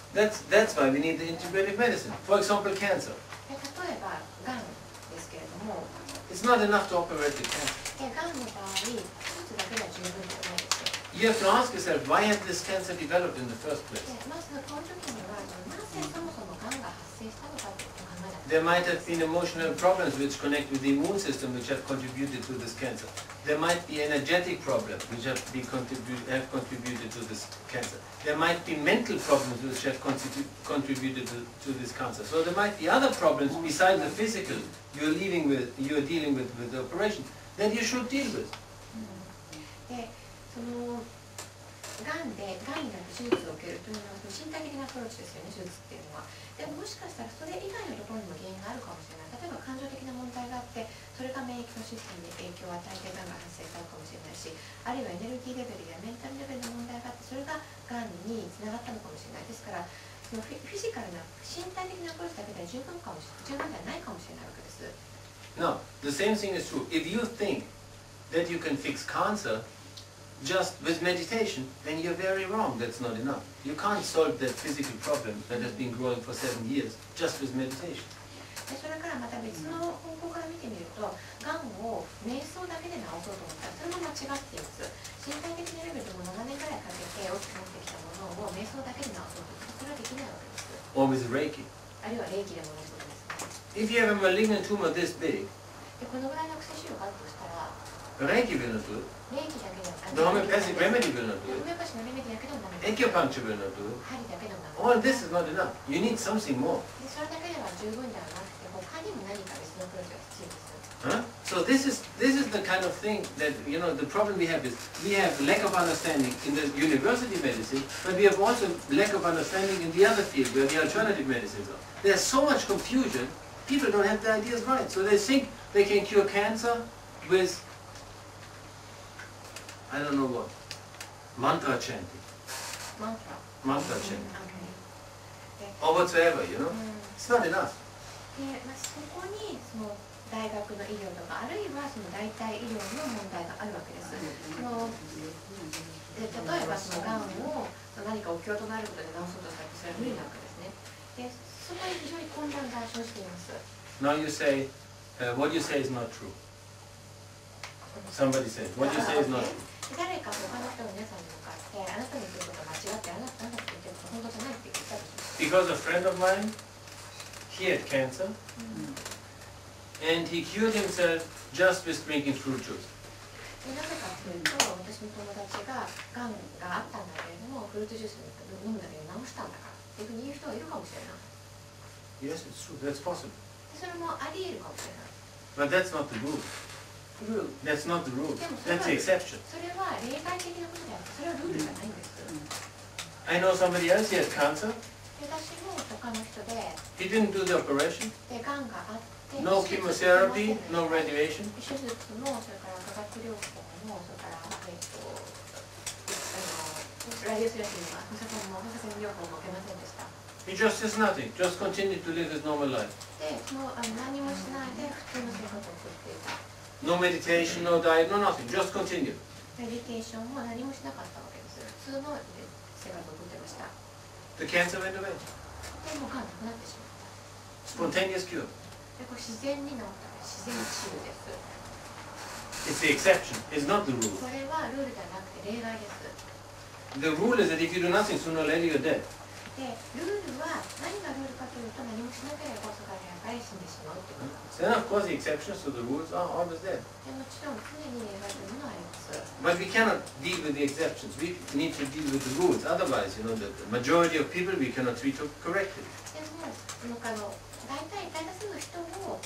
That's why we need the integrative medicine. For example, cancer. で例えば、がんですけれども、 It's not enough to operate the cancer. がんの場合、手術だけでは十分ではないですよ。 You have to ask yourself, why has this cancer developed in the first place? でまずこの時には、なぜそもそもがんが発生したのかということを考えなくて There might have been emotional problems which connect with the immune system which have contributed to this cancer. There might be energetic problems which have contributed to this cancer. There might be mental problems which have contributed to this cancer. So there might be other problems besides the physical you're dealing with the operation that you should deal with. で、そのがんになって手術を受けるというのは身体的なアプローチですよね、手術っていうのは。でもしかしたらそれ以外のところにも原因があるかもしれない。例えば感情的な問題があって、それが免疫のシステムに影響を与えてがんが発生したのかもしれないし、あるいはエネルギーレベルやメンタルレベルの問題があって、それががんにつながったのかもしれない。ですから、そのフィジカルな身体的なアプローチだけでは十分ではないかもしれないわけです。 No, the same thing is true. If you think that you can fix cancer just with meditation, then you're very wrong. That's not enough. You can't solve that physical problem that has been growing for 7 years just with meditation. でそれからまた別の方向から見てみると、がんを瞑想だけで治そうと思ったらそれも間違っています。身体的なレベルでも7年ぐらいかけて大きくなってきたものを瞑想だけで治そうとそれはできないわけです。 Or with Reiki. あるいは霊気でも治そうですね。 If you have a malignant tumor this big, でこのぐらいの癖腫があるとしたら、 Reiki will not do it. 霊気だけでは The homeopathic remedy will not ホ do メオパシーのレメディだけでもダメ it. です。 Acupuncture will not do it. 針だけでもダメ All this is not enough. You need something more. でそれだけでは十分ではなくて、他にも何か別のアプローチが必要です。 Huh? So this is the kind of thing that, you know, the problem we have is we have lack of understanding in the university medicine, but we have also lack of understanding in the other field where the alternative medicines are. There's so much confusion, people don't have the ideas right. So they think they can cure cancer with, I don't know what, mantra chanting, マントラ。 mantra chanting, で or whatsoever, you know. うん It's not enough. でそこにその大学の医療とかあるいはその代替医療の問題があるわけです。例えばそのがんを何かお経となることで治そうとしたってそれは無理なわけですね。でそこに非常に混乱が生じています。 Now you say, what you say is not true. Somebody says, what you say is not true. 誰か他の人の皆さんに向かってあなたの言ってることは間違ってあなたの言ってることは本当じゃないって言ったとします。 Because a friend of mine, he had cancer, and he cured himself just with drinking fruit juice. でなぜかというと、私の友達ががんがあったんだけれども、フルーツジュース飲むだけで治したんだからっていうふうに言う人がいるかもしれない。 Yes, it's true. That's possible. でそれもあり得るかもしれない。 But that's not the rule. Rule. That's not the rule. でもそれ That's は the exception. それは例外的なことであって、それはルールじゃないんです。 I know somebody else, he had cancer. で私も他の人で、 He didn't do the operation. でがんがあって、 No chemotherapy, no radiation. 手術も、それから化学療法も、それからラディオセラピーも、放射線療法も受けませんでした。 He just does nothing. Just continued to live his normal life. で、何もしないで普通の生活を送っていた。 No meditation, no diet, no nothing. Just continued. メディテーションも何もしなかったわけです。普通の生活を送ってました。 The cancer went away. でもがんなくなってしまった。 Spontaneous cure. で、これ自然に治った自然治癒です。 It's the exception. It's not the rule. これはルールではなくて例外です。 The rule is that if you do nothing, sooner or later you're dead. で、ルールは何がルールかというと何もしなければそれから返しんでしまうということ。 Then of course the exceptions to the rules are always there. でもちろん常に例外というものはあります。 But we cannot deal with the exceptions. We need to deal with the rules. Otherwise, you know, the majority of people we cannot treat correctly. でも大多数の人を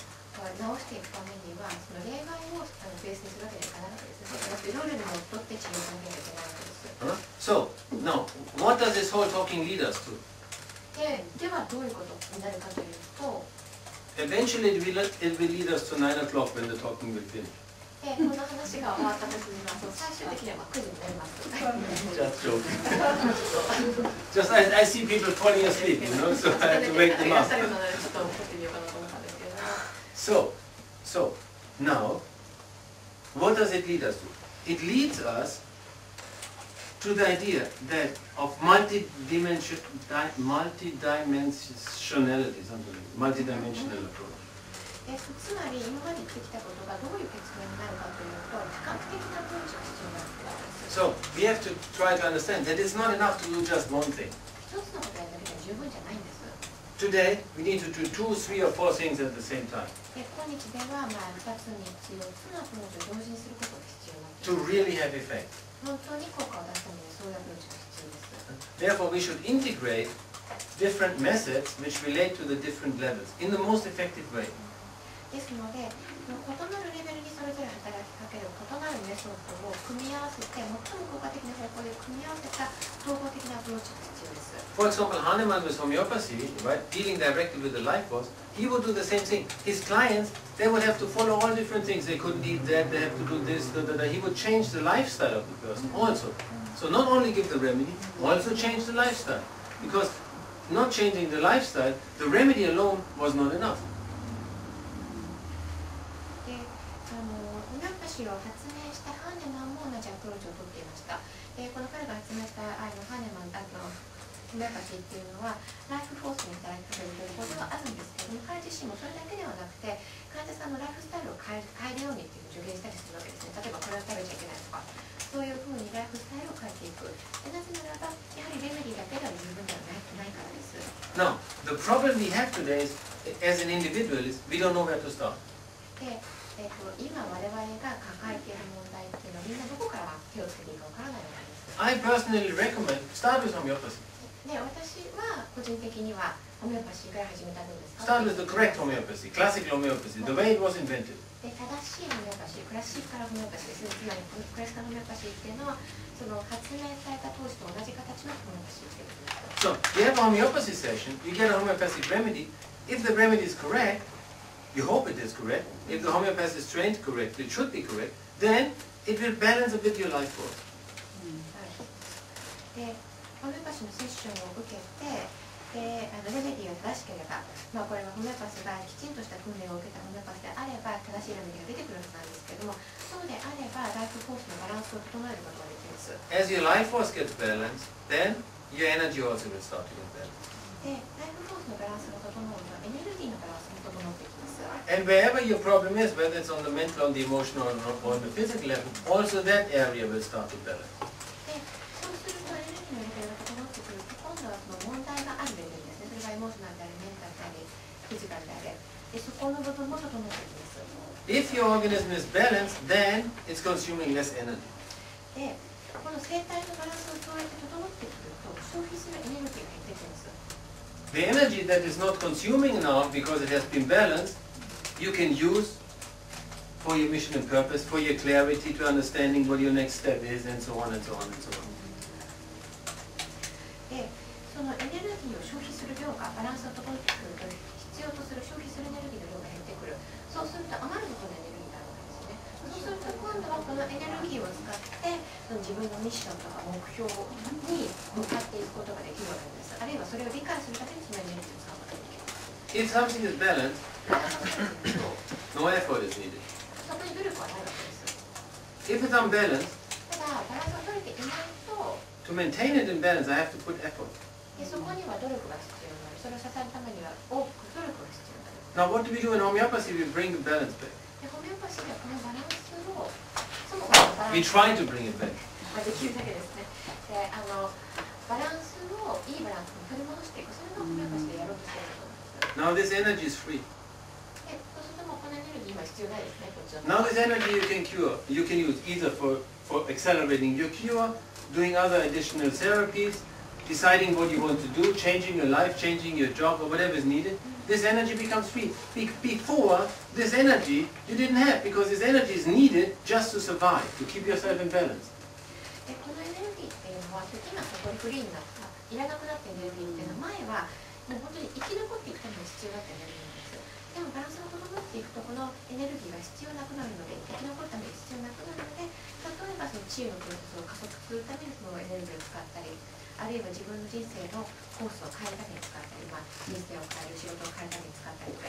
直していくためにはその例外をベースにするわけにはいかないわけですね。だってルールにのっとって治療しなきゃいけないわけです。So now, what does this whole talking lead us to? ではどういうことになるかというと、 Eventually, it will lead us to 9 o'clock when the talking will finish. この話が終わった時には最終的には9時になります。 Just joking. Just I see people falling asleep, you know, so I have to wake them up. So now, what does it lead us to? It leads us to the idea that of multidimensionality, something like multidimensional approach. つまり今まで言ってきたことがどういう結論になるかというと、多角的なアプローチが必要になっているわけです。 So we have to try to understand that it's not enough to do just one thing. 一つのことやるだけでは十分じゃないんです。 Today we need to do 2, 3, or 4 things at the same time 今日では2つ、3つ、4つのアプローチを同時にすることが必要になってい to ます。 really have effect. 本当に効果を出すためにそういうアプローチが必要です。 Therefore, we should integrate different methods which relate to the different levels in the most effective way. ですので、異なるレベルにそれぞれ働きかける異なるメソッドを組み合わせて、最も効果的な方向で組み合わせた統合的なアプローチが必要です。 For example, Hahnemann with homeopathy, right, dealing directly with the life force, he would do the same thing. His clients, they would have to follow all different things. They couldn't eat that, they have to do this, He would change the lifestyle of the person also. So not only give the remedy, also change the lifestyle. Because not changing the lifestyle, the remedy alone was not enough. ホメオパシーを発明したハーネマンも同じアプローチをとっていました。この彼が発明したハーネマンホメオパシーっていうのはライフフォースに働きかける方法ではあるんですけども、彼自身もそれだけではなくて患者さんのライフスタイルを変えるようにっていう助言したりするわけですね。例えばこれは食べちゃいけないとか、そういうふうにライフスタイルを変えていく。なぜならばやはりレメディだけでは十分ではないからです。 Now, the problem we have today is, as an individual, is we don't know where to start. 今我々が抱えている問題っていうのはみんなどこから手をつけていいかわからないわけです。 I personally recommend start with homeopathy. 私は個人的にはホメオパシーから始めたんです。 Start with the correct homeopathy, classical homeopathy, the way it was invented. 正しいホメオパシー、クラシカルホメオパシーですね。つまりクラシカルホメオパシーっていうのはその発明された当時と同じ形のホメオパシーっていうことです。 So, you have a homeopathy session, you get a homeopathic remedy. If the remedy is correct, you hope it is correct. If the homeopath is trained correctly, it should be correct, then it will balance a bit your life force. で、ホメオパシーのセッションを受けて、レメディーが正しければ、これはホメオパスがきちんとした訓練を受けたホメオパスであれば正しいレメディーが出てくるはずなんですけども、そうであればライフフォースのバランスを整えることができます。 As your life force gets balanced, then your energy also will start to get balanced. で、ライフフォースのバランスが整うとエネルギーのバランスも整ってきます。 And wherever your problem is, whether it's on the mental, on the emotional, or on the physical level, also that area will start to balance. で、そうするとエネルギーのレベルが整ってくると、今度はその問題があるレベルですね。それがエモーショナルであり、メンタルであり、フィジカルであれ。で、そこの部分も整ってきます。 If your organism is balanced, then it's consuming less energy. で、この生態のバランスをそうやって整ってくると、消費するエネルギーが減ってきます。 The energy that is not consuming enough because it has been balanced, you can use for your mission and purpose, for your clarity to understanding what your next step is, and so on and so on and so on. で、そのエネルギーを消費する量がバランスが整ってくると、必要とする消費するエネルギーの量が減ってくる。そうすると余るところのエネルギーがあるわけですね。そうすると今度はこのエネルギーを使って自分のミッションとか目標に向かっていくことができるわけです。あるいはそれを理解するためにそのエネルギーを使うことができる。 If something is balanced, no effort is needed. そこに努力はないわけです。 If it's unbalanced, ただバランスが取れていないと、 to maintain it in balance, I have to put effort. でそこには努力が必要になる。それを支えるためには多く努力が必要になる。 Now, what do we do in homeopathy? We bring the balance back. でホメオパシーではこのバランスをそもそもバラン We ス try to bring it back. できるだけですね。で、バランスをいいバランスに取り戻していく。それがホメオパシーでやろうとしていることなんです。 Now, this energy is free. 必要ないですね、こっちの。 Now this energy you can use either for accelerating your cure, doing other additional therapies, deciding what you want to do, changing your life, changing your job, or whatever is needed. This energy becomes free. Before, this energy you didn't have because this energy is needed just to survive, to keep yourself in balance. このエネルギーっていうのは、今そこでフリーになった、いらなくなったエネルギーっていうのは、前はもう本当に生き残っていくために必要だったエネルギーなんです。でもバランスが整っていくと、このエネルギーが必要なくなるので、生き残るために必要なくなるので、例えばその治癒のプロセスを加速するためにそのエネルギーを使ったり、あるいは自分の人生のコースを変えるために使ったり、人生を変える、仕事を変えるために使ったりとか、